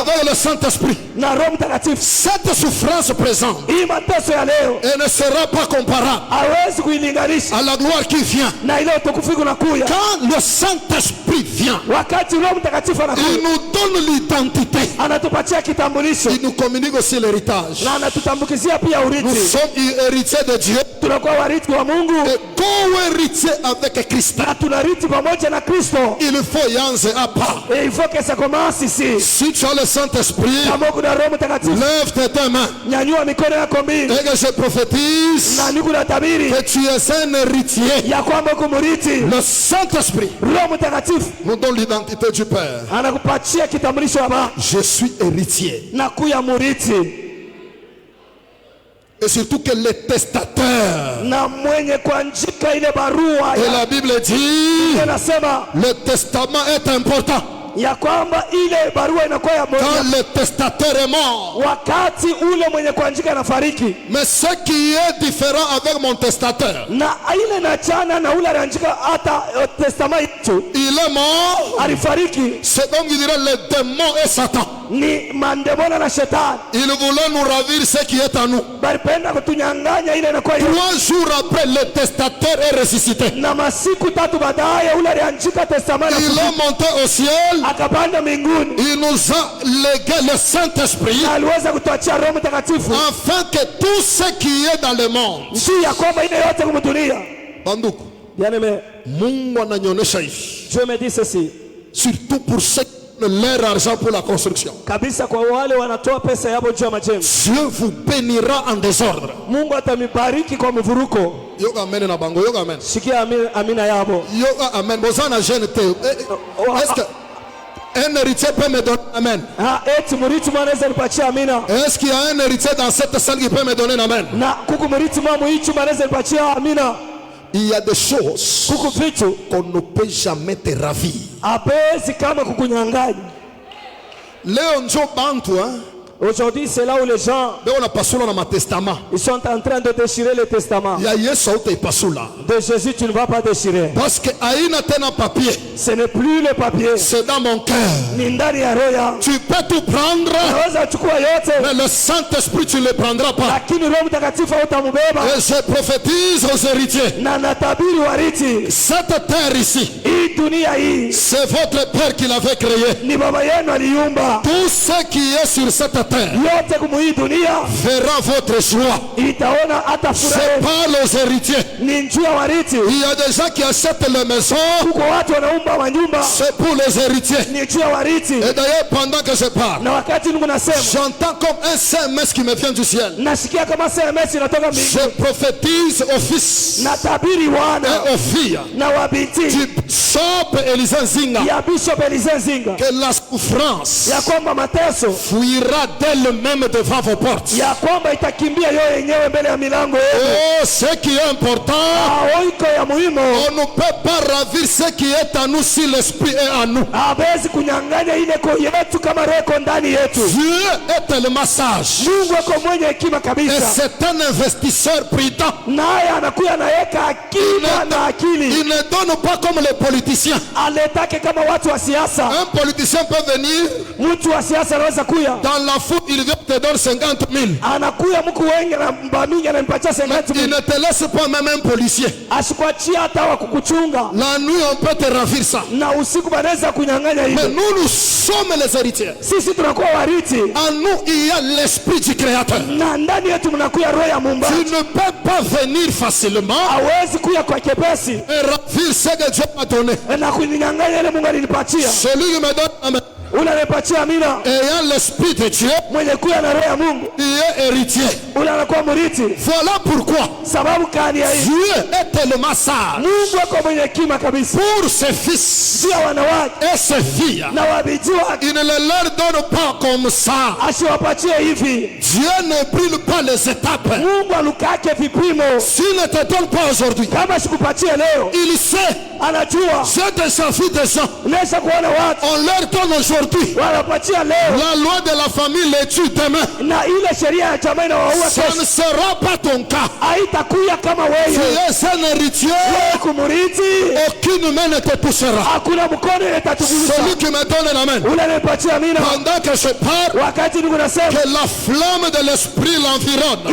avec le Saint-Esprit. Cette souffrance présente elle ne sera pas comparable à la gloire qui vient. Quand le Saint-Esprit vient, il nous donne l'identité. Il nous communique aussi l'héritage. Nous sommes héritiers de Dieu et co-héritiers avec Christ. Il faut y enze à part. Si tu as le Saint-Esprit, lève tes mains et que je prophétise que tu es un héritier. Le Saint-Esprit nous donne l'identité du Père. Je suis héritier. Et surtout que les testateurs. Et la Bible dit, le testament est important. Quand le testateur est mort. Mais ce qui est différent avec mon testateur, il est mort. C'est comme il dirait le démon et Satan. Il voulait nous ravir ce qui est en nous. 3 jours après, le testateur est ressuscité. Il est monté au ciel. Il nous a légué le Saint-Esprit afin que tout ce qui est dans le monde. Banduku, Dieu me dit ceci. Surtout pour ceux qui donnent leur argent pour la construction. Dieu vous bénira en désordre. Yoga amen na bango, yoga amen. Yoga amen. Bozana jeune te. Est-ce que un héritier peut me donner amen? Est-ce qu'il y a un héritier dans cette salle qui peut me donner amen? Il y a des choses qu'on ne peut jamais te ravir. Léon Joe Bantu, hein? Aujourd'hui, c'est là où les gens ils sont en train de déchirer le testament. De Jésus, tu ne vas pas déchirer. Parce que ce n'est plus le papier. C'est dans mon cœur. Tu peux tout prendre, mais le Saint-Esprit, tu ne le prendras pas. Et je prophétise aux héritiers. Cette terre ici, c'est votre Père qui l'avait créée. Tout ce qui est sur cette terre verra votre joie. C'est pas les héritiers. Il y a des gens qui achètent les maisons. C'est pour les héritiers. Et d'ailleurs, pendant que je parle, j'entends comme un SMS qui me vient du ciel. Je prophétise aux fils et aux filles du Bishop Élisée Nzinga que la souffrance fuira d'elle-même devant vos portes. Oh, ce qui est important, on ne peut pas ravir ce qui est en nous si l'Esprit est en nous. Dieu est tellement sage. Et c'est un investisseur prudent. Il ne donne pas comme les politiciens. Un politicien peut venir dans la foule, il vient te donner 50 000. Il ne te laisse pas même un policier. La nuit on peut te ravir ça. Mais nous sommes les héritiers. En nous il y a l'esprit du Créateur. Tu ne peux pas venir facilement et ravir ce que Dieu m'a donné. Celui qui me donne amen. Ayant l'esprit de Dieu, il est héritier. Voilà pourquoi Dieu est tellement sage pour ses fils et ses filles. Il ne les leur donne pas comme ça. Dieu ne brûle pas les étapes. S'il ne te donne pas aujourd'hui, il sait. J'ai déjà vu des gens, on leur donne aujourd'hui aujourd'hui. La loi de la famille les tue demain. Ça ne sera pas ton cas. Tu es un héritier. Aucune main ne te poussera. Celui qui me donne l'amen. Pendant que je parle, que la flamme de l'esprit l'environne.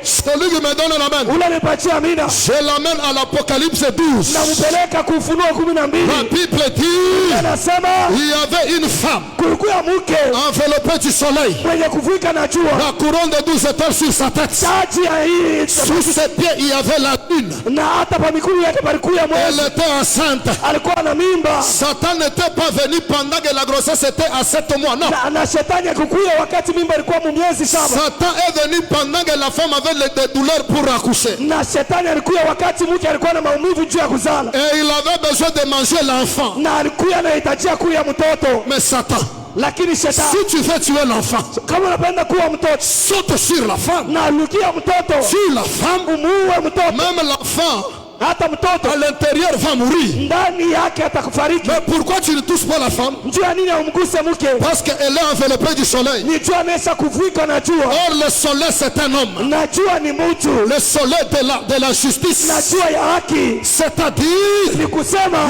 Celui qui me donne l'amen. Je l'amène à l'Apocalypse 12. La Bible dit il y avait une femme enveloppée du soleil. La couronne de 12 étoiles sur sa tête. Sous ses pieds il y avait la lune. Elle était enceinte. Satan n'était pas venu pendant que la grossesse était à 7 mois. Non. Satan est venu pendant que la femme avait des douleurs pour accoucher. Et il avait besoin de manger l'enfant. Mais Satan, si tu veux tuer l'enfant, saute sur la femme. Sur la femme, même l'enfant à l'intérieur va mourir. Mais pourquoi tu ne touches pas la femme? Parce qu'elle est enveloppée du soleil. Or le soleil c'est un homme. Le soleil de la justice. C'est-à-dire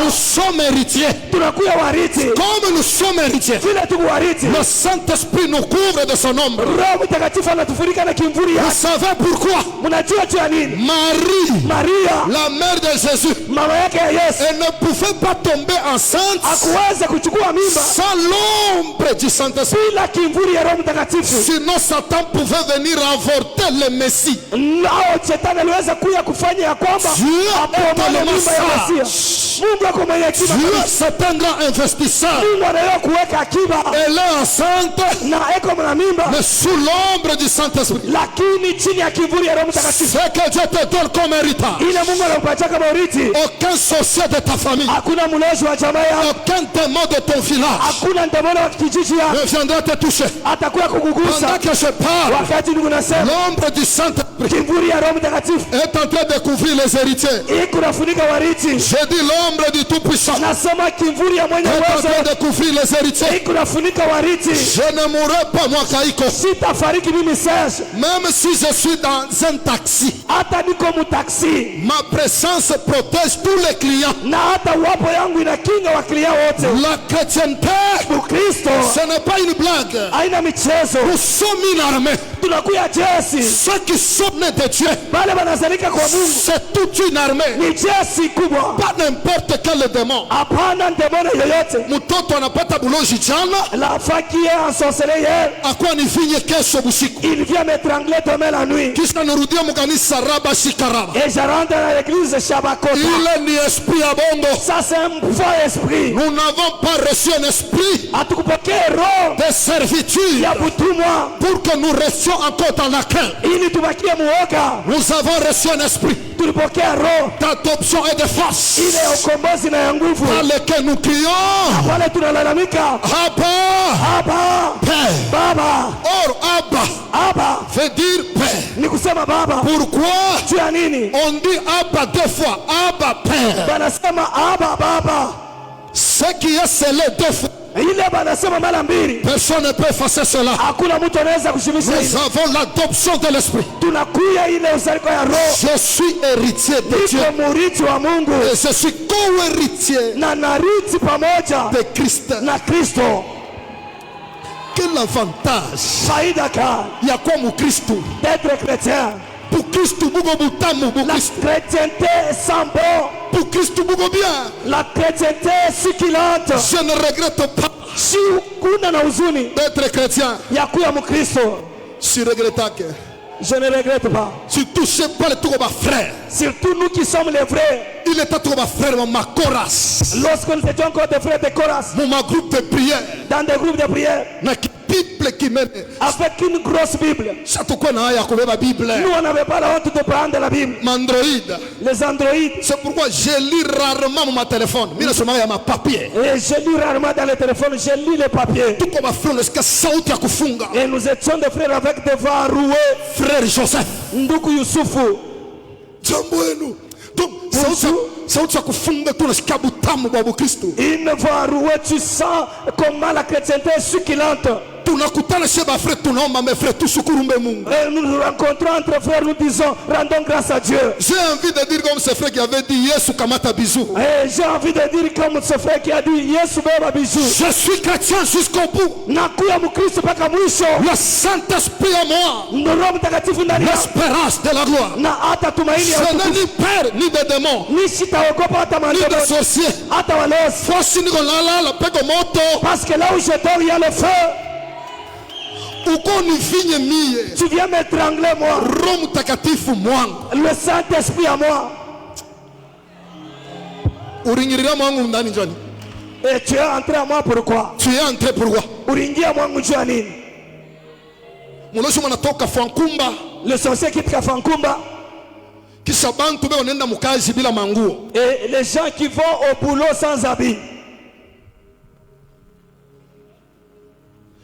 nous sommes héritiers. Comme nous sommes héritiers, le Saint-Esprit nous couvre de son ombre. Vous savez pourquoi? Marie, la mère de Jésus, elle ne pouvait pas tomber enceinte sans l'ombre du Saint-Esprit. Sinon Satan pouvait venir avorter le Messie. Dieu est le message. Dieu c'est un grand investisseur. Elle est enceinte, mais sous l'ombre du Saint-Esprit. C'est que Dieu te donne comme héritage. Aucun sorcier de ta famille, aucun démon de ton village ne viendra te toucher. Pendant que je parle, l'ombre du Saint-Esprit est en train de couvrir les héritiers. J'ai dit l'ombre du Tout-Puissant est en train de couvrir les héritiers. Je ne mourrai pas moi Kaiko. Même si je suis dans un taxi, ma présence protège tous les clients. La chrétienté, ce n'est pas une blague. Nous sommes une armée. Ceux qui sont nés de Dieu, c'est toute une armée. Pas n'importe quel démon. Mtoto anapata buloji jana, akwa nifinye kesho busiku. Il vient m'étrangler demain la nuit. Kisha nurudia mukanisa raba shikaraba. Et je rentre dans l'église de Shabakota. Il ni esprit à bongo. Ça c'est un faux esprit. Nous n'avons pas reçu un esprit de servitude pour que nous restions encore dans la crainte. Nous avons reçu un esprit d'adoption et de force dans lequel nous crions Abba, Père. Or Abba veut dire Père. Pourquoi on dit Abba deux fois? Abba Père. Ce qui est scellé deux fois, personne ne peut effacer cela. Nous avons l'adoption de l'esprit. Je suis héritier de Dieu et je suis co-héritier de Christ. Quel avantage il y a quoi mon Christ d'être chrétien. Pour Christ la chrétienté sans bon. Pour Christ bien. La chrétienté succulente. Je ne regrette pas d'être chrétien. Si regrettable. Je ne regrette pas. Si touché pas le tour de ma frère. Surtout nous qui sommes les vrais. Il était trop ma frère, ma chorus. Lorsque nous étions encore des frères de chorus. Mon groupe de prière. Dans des groupes de prière. Bible qui mène. Avec une grosse Bible. Nous on n'avait pas la honte de prendre la Bible. Android. Les androïdes. C'est pourquoi je lis rarement mon téléphone. Et je lis rarement dans le téléphone, je lis les papiers. Et nous étions des frères avec des voix rouées. Frère Joseph. Nduku Yusufu. Donc Une fois enroué, tu sens comment la chrétienté est succulente. Nous nous rencontrons entre frères, nous disons rendons grâce à Dieu. J'ai envie de dire comme ce frère qui avait dit Yesu kamata bisou. J'ai envie de dire comme ce frère qui a dit Yesu beba bisou. Je suis chrétien jusqu'au bout. Le Saint-Esprit à moi, l'espérance de la gloire. Je n'ai ni peur ni de démons, ni de sorciers. Parce que là où je dors il y a le feu. Tu viens m'étrangler moi. Le Saint-Esprit à moi. Et tu es entré à moi pourquoi? Tu es entré pourquoi? Le sorcier quitte Kafankumba. Et les gens qui vont au boulot sans habit.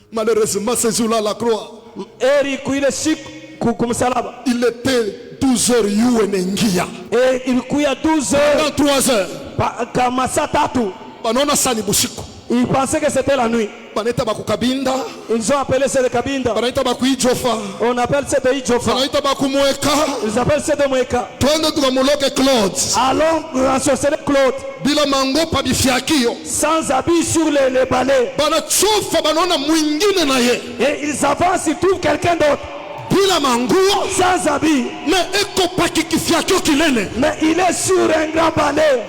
Malheureusement, ce jour-là, la croix, il était 12 heures. Et il couillait 12 heures. 3 heures. Il pensait que c'était la nuit. Ils ont appelé ça de Kabinda. On appelle ça de Ijofa. Ils appellent ça de Mweka. Allons ensorceler Claude. Sans habit sur les balais. Et ils avancent, ils trouvent quelqu'un d'autre. Sans habit. Mais il est sur un grand balai.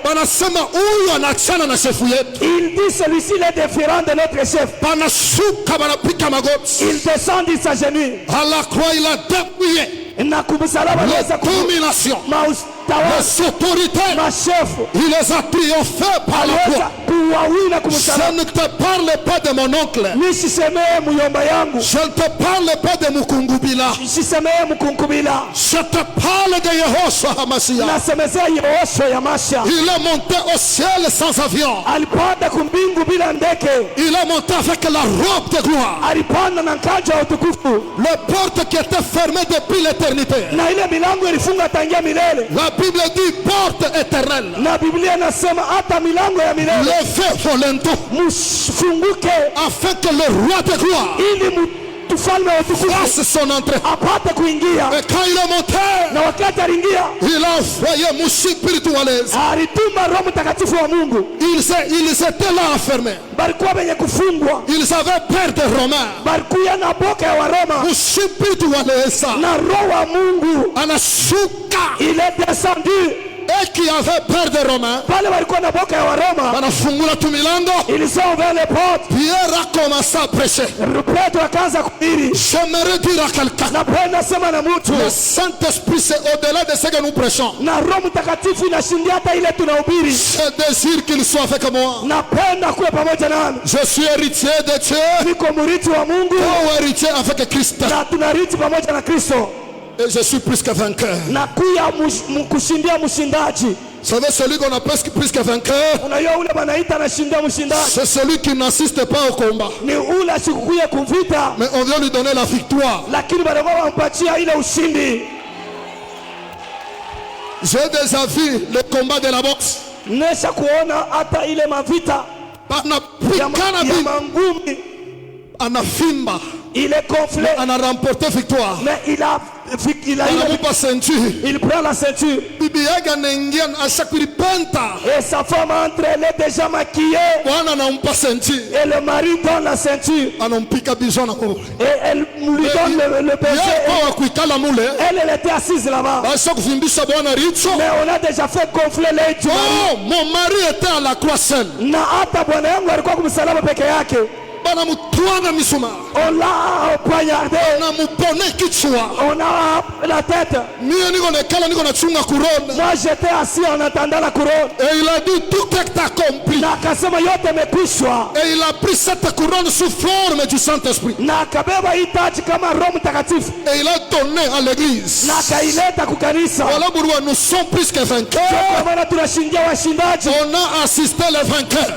Il dit celui-ci est différent de notre chef. Il descend, il s'agenouille. À la croix, il a dépouillé l'automination, l'autorité. Il les a triomphés par la croix. Je ne te parle pas de mon oncle. Je ne te parle pas de Mukungubila. Je te parle de Yehoshua Hamashiach. Il est monté au ciel sans avion. Il est monté avec la robe de gloire. Les portes qui étaient fermées depuis l'éternité. La Bible dit porte éternelle. Levez vos linteaux afin que le roi de gloire fasse son entrée. Et quand il est monté, il a envoyé Mouchi spiritualiste. Ils étaient là enfermés. Ils avaient peur des Romains. Mouchi spiritualiste. Il est descendu. Et qui avait peur des Romains, ils ont ouvert les portes. Pierre a commencé à prêcher. J'aimerais dire à quelqu'un, le Saint-Esprit c'est au-delà de ce que nous prêchons. Je désire qu'il soit avec moi. Je suis héritier de Dieu, co-héritier avec Christ. Et je suis plus que vainqueur. Vous savez, celui qu'on appelle plus que vainqueur, c'est celui qui n'assiste pas au combat, mais on vient lui donner la victoire. J'ai déjà vu le combat de la boxe. Anafimba. Il est gonflé. On a remporté victoire. Mais il prend la ceinture. Et sa femme entre, elle est déjà maquillée. Et le mari donne la ceinture. Et elle lui donne le baiser. Elle était assise là-bas. Mais on a déjà fait gonfler l'œil du mari. Oh, mon mari était à la croix seul. On l'a poignardé. On a la tête. Moi j'étais assis en attendant la couronne. Et il a dit tout est accompli. Et il a pris cette couronne sous forme du Saint-Esprit. Et il a donné à l'église. Voilà pourquoi nous sommes plus que vainqueurs. On a assisté les vainqueurs.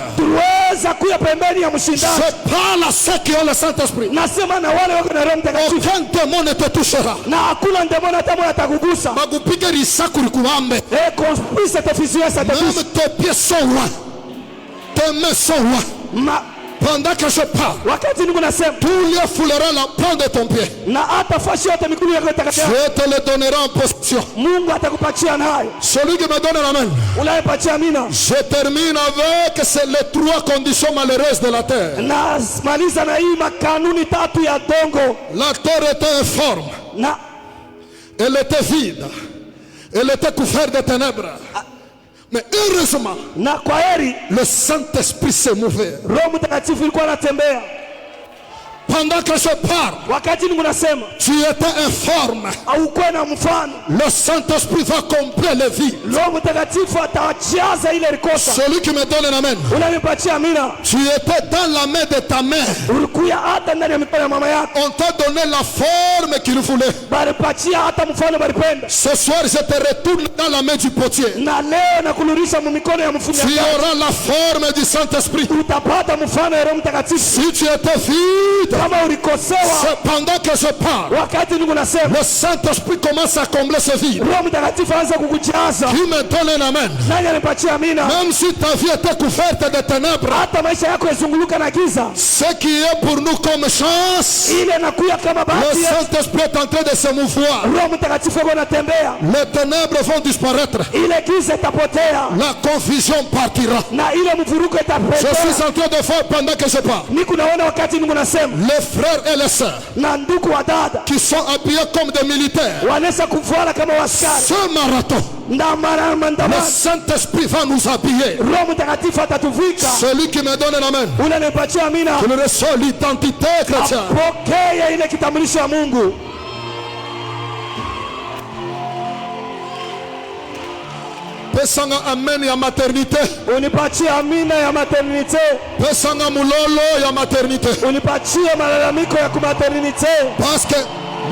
unaweza kuya pembeni ya mshindani. Je parle à ceux qui ont le Saint-Esprit. Nasema na wale wako na Roho Mtakatifu. Aucun démon ne te touchera. Na hakuna démon hata mmoja atakugusa. Bagupige risaku likubambe. Et qu'on puisse te fusiller ça te touche. Même tes pieds sont loin. Tes mains sont loin. Pendant que je parle, tous les fouleront la pointe de ton pied. Je te le donnerai en possession. Celui qui me donne la main. Je termine avec les 3 conditions malheureuses de la terre. La terre était informe. Elle était vide. Elle était couverte de ténèbres. Mais heureusement, le Saint-Esprit s'est mouvé. Pendant que je parle, tu étais informe. Le Saint-Esprit va combler les vies. Celui qui me donne l'amen. Tu étais dans la main de ta mère. On t'a donné la forme qu'il voulait. Ce soir, je te retourne dans la main du potier. Tu auras la forme du Saint-Esprit. Si tu étais vide, c'est pendant que je parle, le Saint-Esprit commence à combler ce vide. Qui me donne un amen. Même si ta vie était couverte de ténèbres, ce qui est pour nous comme chance, le Saint-Esprit est en train de se mouvoir. Les ténèbres vont disparaître. La confusion partira. Je suis en train de faire pendant que je parle. Les frères et les sœurs qui sont habillés comme des militaires, ce marathon, le Saint-Esprit va nous habiller. Celui qui me donne l'amen, je le reçois l'identité chrétienne. Pesanga amen ya maternité. Unipatie amina ya maternité. Pesanga mulolo ya maternité. Unipatie malalamiko ya kumaternité. Parce que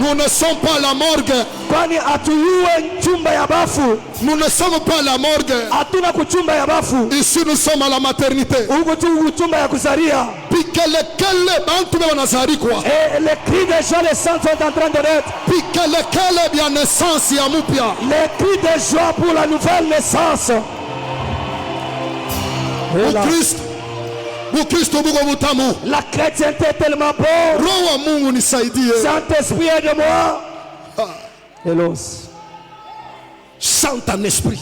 nous ne sommes pas à la morgue. Kwani atuyue chumba ya bafu. Nous ne sommes pas à la morgue. Atuna kuchumba ya bafu. Ici nous sommes à la maternité. Uko tu chumba ya kuzaria. Pique lesquels bantu banazari quoi. Et les cris des gens, les saints sont en train de naître. Pique lesquels bien naissance ya mupya. Les cris de joie pour la nouvelle naissance. La chrétienté est tellement bonne. Saint-Esprit est de moi. Hélos. Chante en esprit.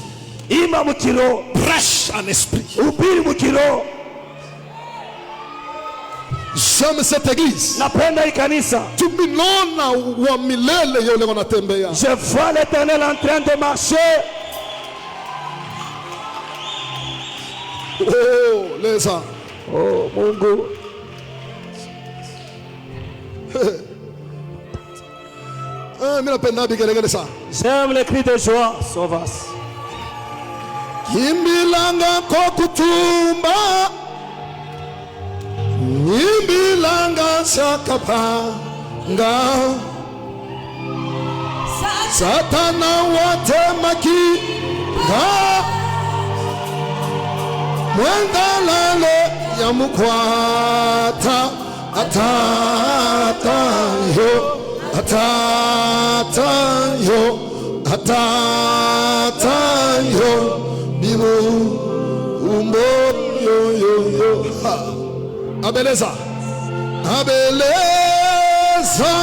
Ima mukiro. Prêche en esprit. Ubiri mukiro. J'aime cette église. Napenda hii kanisa. Je vois l'Éternel en train de marcher. Oh, les gens. Oh, Mungu. J'aime les cris de joie. Sauvas. Kimbilanga kokutumba. Nimbilanga sakapanga. Satana watemaki. Mwengalale ya mukwata. Atata yo. Atata yo. Atata yo. Bimu umbo yo yo yo. Abeleza. Abeleza.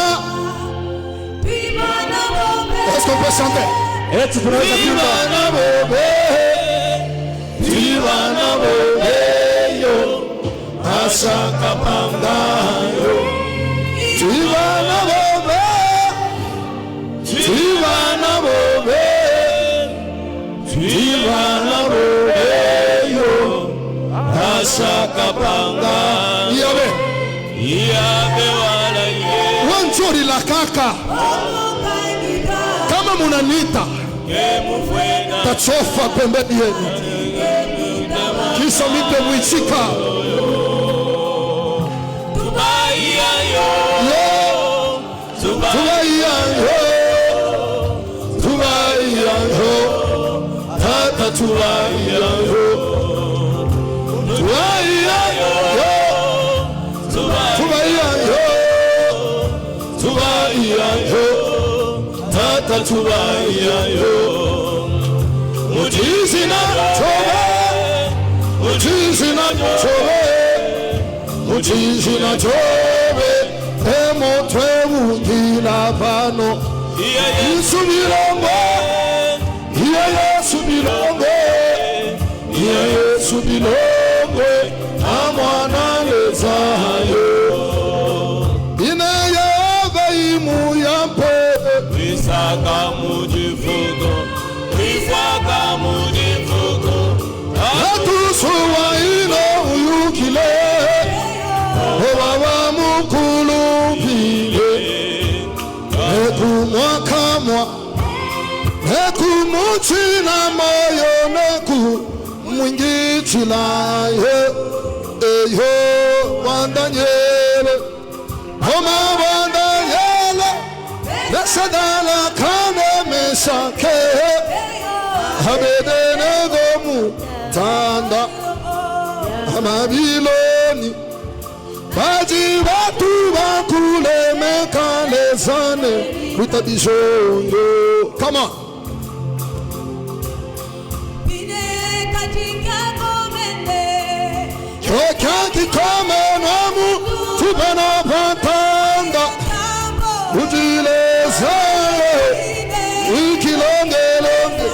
Est-ce qu'on peut chanter? Vivana bobe. Vivana bobe yo. Asaka panga yo. Vivana bobe. Vivana bobe. Vivana bobe yo. Asaka panga. Yabe. Yabe wala ye. Wanjori la kaka. Kama munanita. Tachofa pembeni yenu. Kisha mite mwichika. Tubaiya yo. Tubaiya yo. Tubaiya yo. Tata tubaiya yo. Tubaiya yo. tubayayo Mujizina chobe Mujizina chobe Mujizina chobe Emotwe undila pano Yesu bilongo Yesu bilongo Yesu bilongo Amwana lezayo Inayava imu yampe Wisaka mujifugo Wisaka mujifugo Atusuwa ino uyukile Ewawa mukulu pile Ekumwakamwa Ekumuchina moyo neku Mwingichila Eyo wandanyele Homa wandanyele Nesadala kane mesake Habedene gomu Tanda Amabiloni Baji watu wakule mekalezane Witabishoyo Come on. Kaki kome namu Tupena pantanda Ujileza Ikilonge longe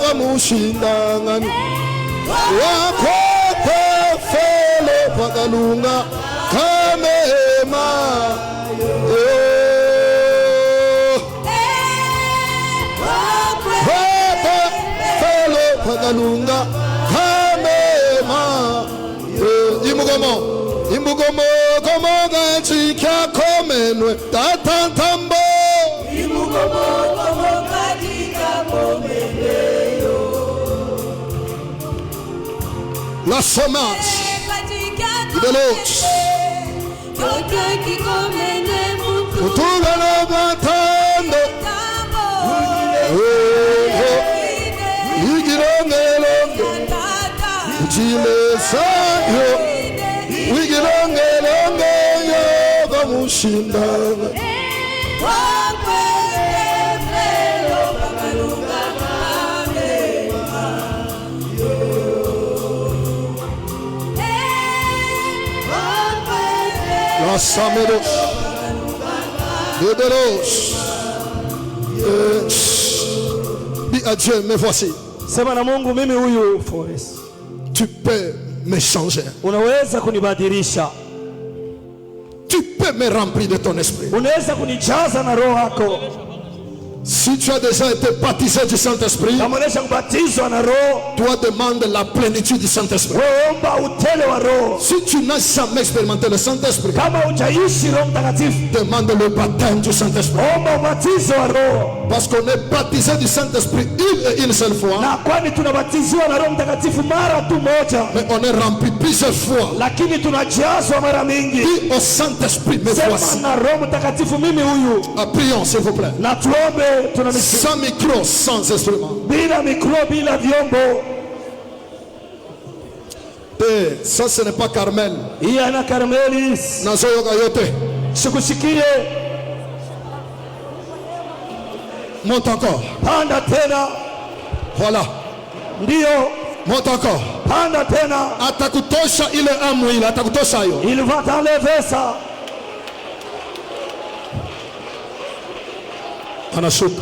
Wamushindangani Wakote fele pagalunga Kamema Pagalunga Kamema Imugomo Gomo Gachika Komenwe Tatantambo Imugomo Gomo Gachika Komenweyo La semence de l'autre Utugana Batando Ujilezayo Wigilongelonge Yoga mushindana La samedos Deberos Dis à Dieu, me voici. Sema na Mungu, mimi huyu Forest. Tu peux me changer. Unaweza kunibadilisha. Tu peux me remplir de ton esprit. Unaweza kunijaza na roho yako. Si tu as déjà été baptisé du Saint-Esprit, toi demande la plénitude du Saint-Esprit. Si tu n'as jamais expérimenté le Saint-Esprit, demande le baptême du Saint-Esprit. Parce qu'on est baptisé du Saint-Esprit une seule fois, mais on est rempli plusieurs fois. Dis au Saint-Esprit, me voici. Prions s'il vous plaît. Sans micro, sans instrument. Ça ce n'est pas Carmel. Monte encore. Voilà. Monte encore. Atakutosha ile amu ile, atakutosha yo. Il va t'enlever ça. Anashuka.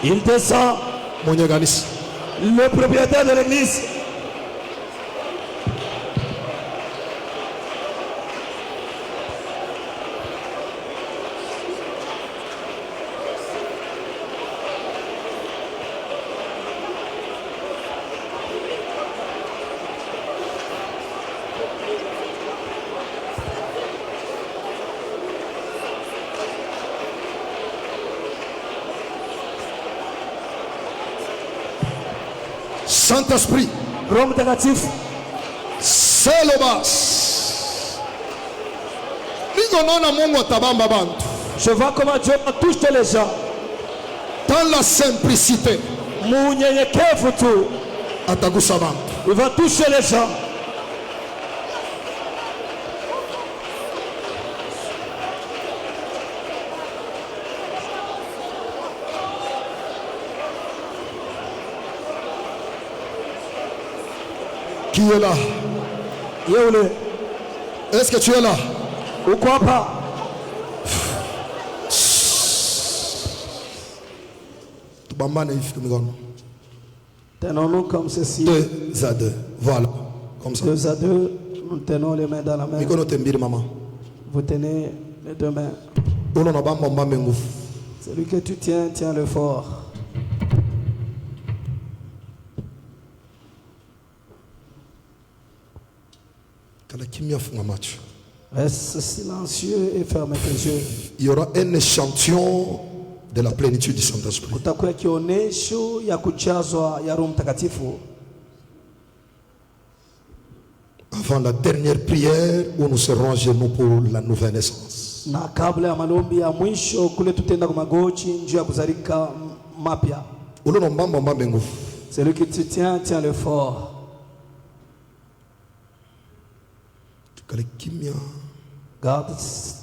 Il descend. Le propriétaire de l'église. Saint-Esprit, c'est le bas. Je vois comment Dieu touche les gens. Dans la simplicité, il va toucher les gens. Qui est là? Est-ce que tu es là? Uko hapa? Tubambane hivi kwa mikono. Tenons-nous comme ceci. 2 à 2. Voilà. Comme ça. 2 à 2. Nous tenons les mains dans la main. Mikono tembili maman. Vous tenez les 2 mains. Celui que tu tiens, tiens-le fort. Reste silencieux et ferme tes yeux. Il y aura un échantillon de la plénitude du Saint-Esprit. Kutakuwa kionesho ya kujazwa ya Roho Mtakatifu. Avant la dernière prière où nous serons à genoux pour la nouvelle naissance. Na kabla ya malombi ya mwisho kule tutenda kwa magoti njia ya kuzalika mapya. Celui que tu tiens, tiens-le fort. Garde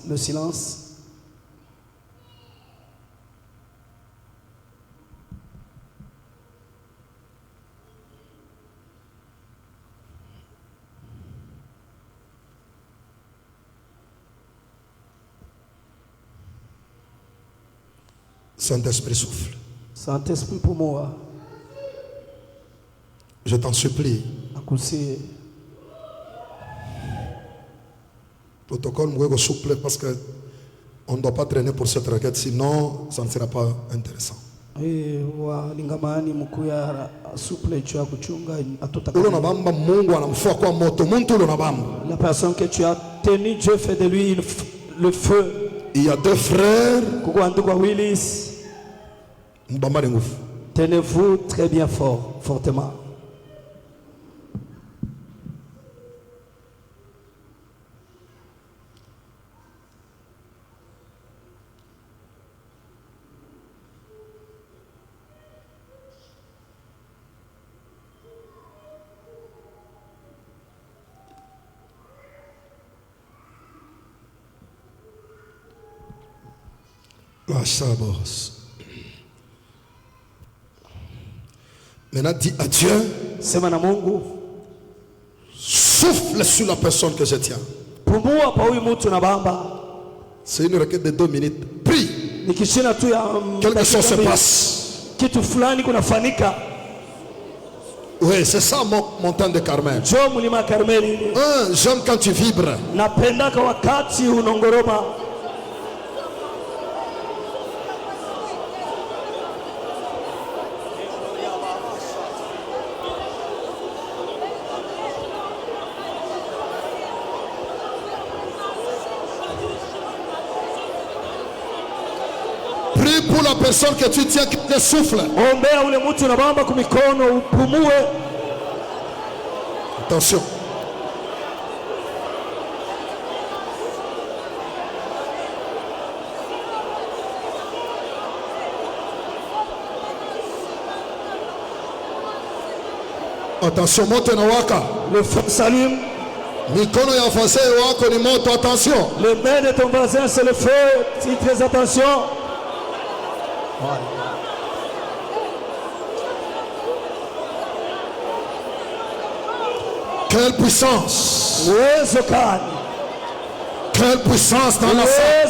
le silence. Saint-Esprit souffle. Saint-Esprit pour moi. Je t'en supplie. Protocole moué souple parce que on ne doit pas traîner pour cette requête, sinon ça ne sera pas intéressant. La personne que tu as tenue, Dieu fait de lui le feu. Il y a 2 frères. Tenez-vous très bien fort, fortement. Maintenant, dis à Dieu, souffle sur la personne que je tiens. C'est une requête de 2 minutes. Prie. Quelque chose se passe. Oui, c'est ça mon temps de Carmel. J'aime quand tu vibres. Pour la personne que tu tiens qui te souffle. Attention. Attention, monte na waka. Le feu s'allume. Mikono ya voisin wako ni moto, attention. Les mains de ton voisin c'est le feu. Fais attention. Quelle puissance! Quelle puissance dans la salle!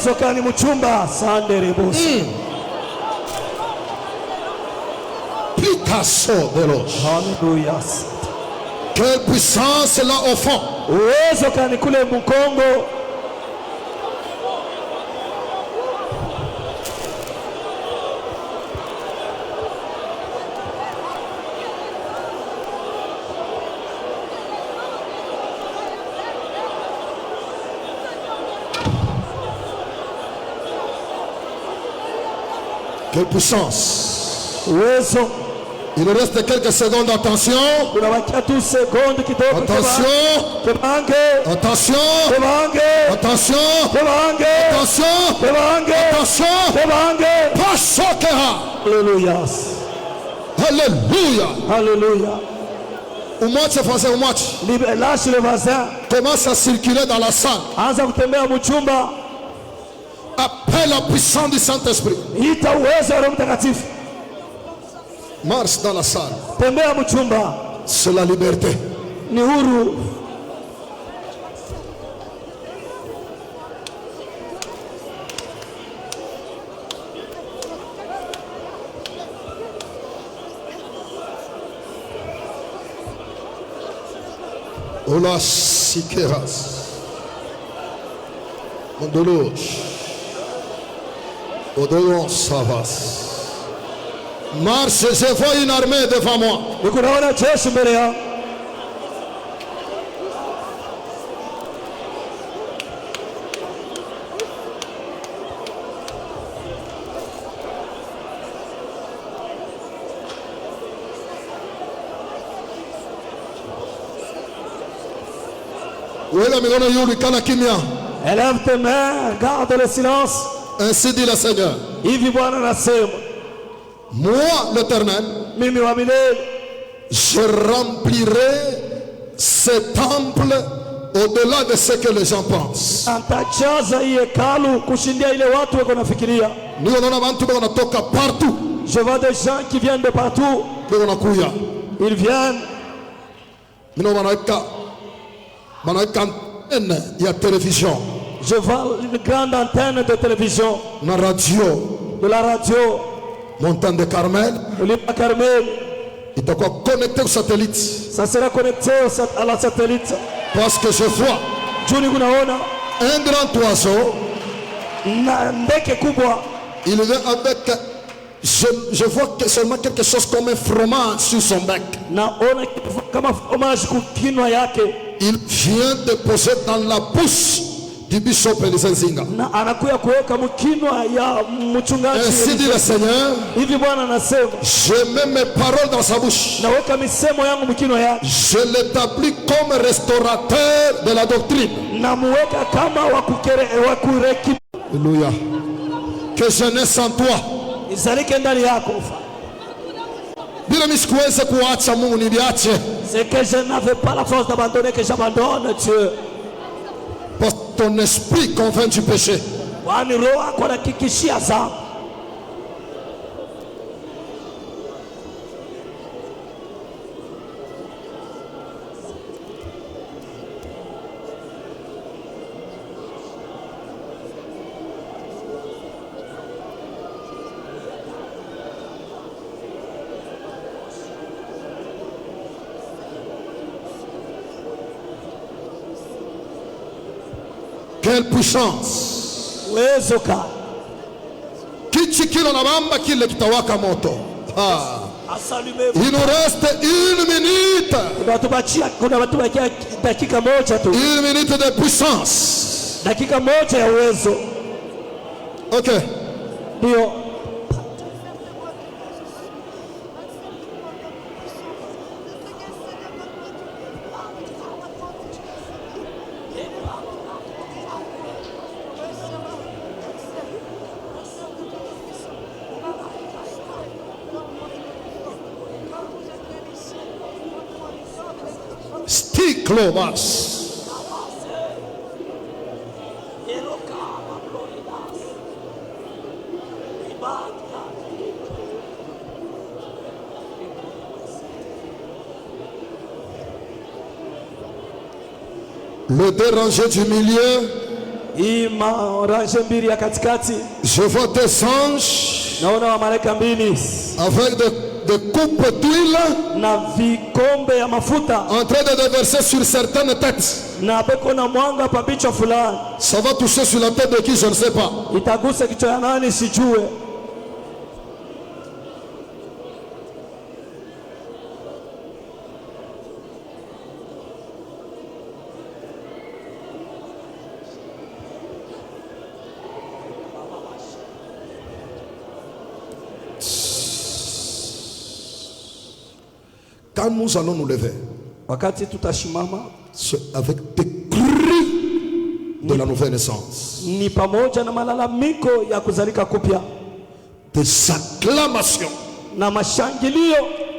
Picasso de l'eau. Quelle puissance là au fond! Quelle puissance! Il reste quelques secondes, attention! Attention! Attention! Attention! Attention! Attention! Alléluia! Alléluia! Alléluia! Au match français, au match. Lâche le voisin. Commence à circuler dans la salle. Appelle la puissance du Saint-Esprit. Marche dans la salle. C'est la liberté. ni huru. Ola Sikeras. Mondolos. Odolon Savas. Marche, je vois une armée devant moi. Nikunaona jeshi mbele yangu. Élève tes mains, garde le silence. Ainsi dit le Seigneur. Moi, l'Éternel, je remplirai ce temple au-delà de ce que les gens pensent. Nous on partout. Je vois des gens qui viennent de partout. Ils viennent. Il y a télévision. Je vois une grande antenne de télévision. La radio. De la radio. Montagne de Carmel. Carmel. Il doit connecter au satellite. Ça sera connecté à la satellite. Parce que je vois un grand oiseau. Il vient avec. Je vois seulement quelque chose comme un fromage sur son bec. Il vient de poser dans la bouche du bishop Elisenzinga. Ainsi dit le Seigneur, je mets mes paroles dans sa bouche. Je l'établis comme restaurateur de la doctrine. Alléluia. Que je naisse en toi. C'est que je n'avais pas la force d'abandonner, que j'abandonne Dieu. Parce que ton esprit convainc du péché. Quelle puissance! Il nous reste 1 minute. 1 minute de puissance. Ok. Clovas. Le déranger du milieu. Je vois des anges avec de coupes d'huile en train de déverser sur certaines têtes. Ça va toucher sur la tête de qui je ne sais pas. Quand nous allons nous lever, c'est avec des cris de la nouvelle naissance, des acclamations,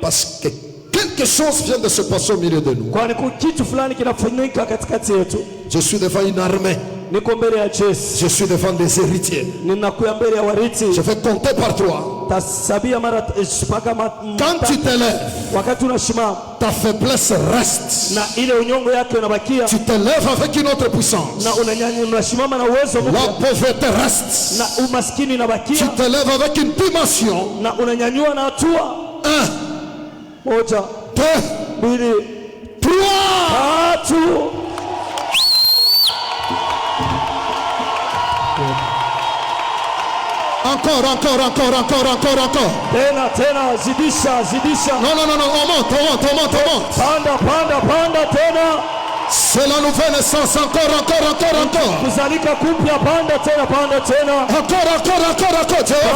parce que quelque chose vient de se passer au milieu de nous. Je suis devant une armée. Je suis devant des héritiers. Je vais compter par 3. Quand tu t'élèves, ta faiblesse reste. Tu te lèves avec une autre puissance. La pauvreté reste. Tu te lèves avec une dimension. 1, 2, 3. Encore. Tena, zidisha. Non, on monte. Panda, tena. C'est la nouvelle naissance. Encore. Kuzalika kupya, panda tena. Encore.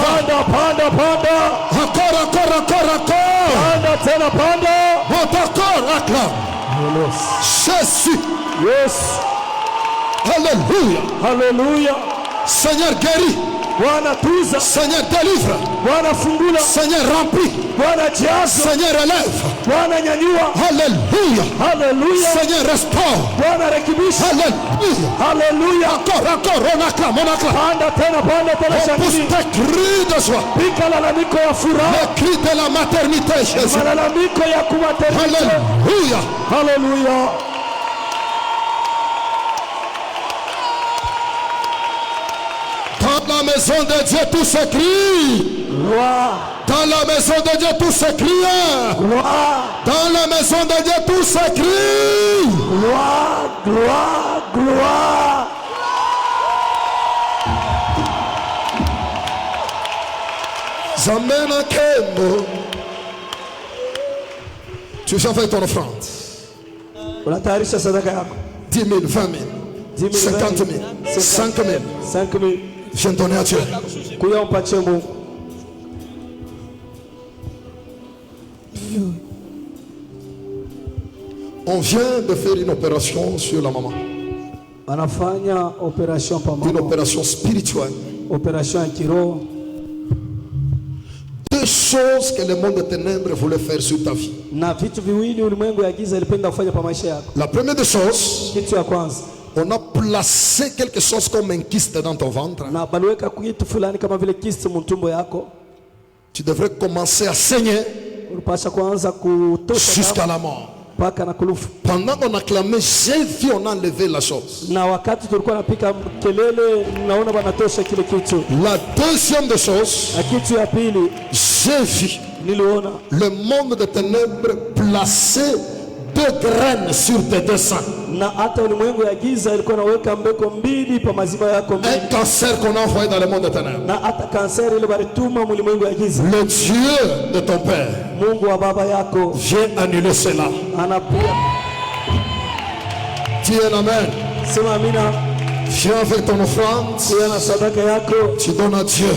Panda. Encore. Panda. Monte encore, acclame. Jésus. Yes. Alléluia. Seigneur guérit. Seigneur délivre. Seigneur remplit. Seigneur élève. Alléluia. Seigneur restaure. Alléluia. Encore. On acclame. On pousse des cris de joie. Les cris de la maternité, Jésus. Alléluia. Dans la maison de Dieu, tout s'écrit. Dans la maison de Dieu, tout s'écrit. Dans la maison de Dieu, tout s'écrit. Gloire. Zamena Kembo. Tu viens avec ton offrande. 10 000, 20 000, 50 000, 5 000. Viens donner à Dieu. On vient de faire une opération sur la maman. Une opération spirituelle. Deux choses que le monde des ténèbres voulait faire sur ta vie. La première des choses, on a placé quelque chose comme un kyste dans ton ventre. Tu devrais commencer à saigner jusqu'à la mort. Pendant qu'on acclamait, j'ai vu on a enlevé la chose. La deuxième des choses, j'ai vu le monde des ténèbres placer 2 graines sur tes deux seins. Un cancer qu'on a envoyé dans le monde des ténèbres. Le Dieu de ton père vient annuler cela. Dis un amen. Viens avec ton offrande. Tu donnes à Dieu.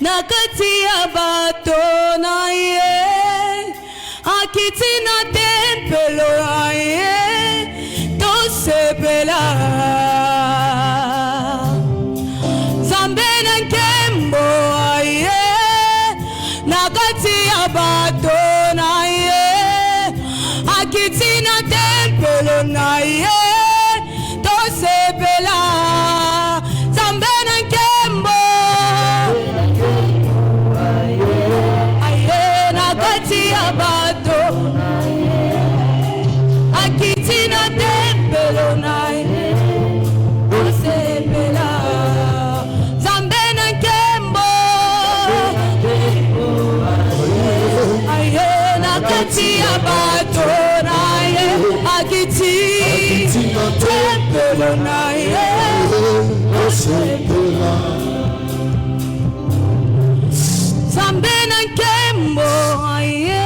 Nakati ya bato na ye akiti na tempelo na ye tosepela Zambe na nkembo ye nakati ya bato na ye akiti na tempelo na ye tosepela Zambe na nkembo Akitina tempelo nai osepela Zambena nkembo ayena kati ya bato naye akitina tempelo nai osepela Zambena nkembo aye.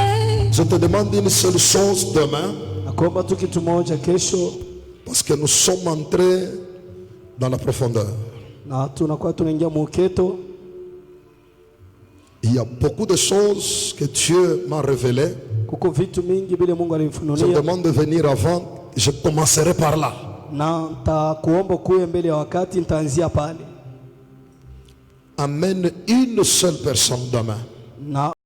Je te demande une seule chose demain. Parce que nous sommes entrés dans la profondeur. Il y a beaucoup de choses que Dieu m'a révélées. Je demande de venir avant. Je commencerai par là. Amène une seule personne demain.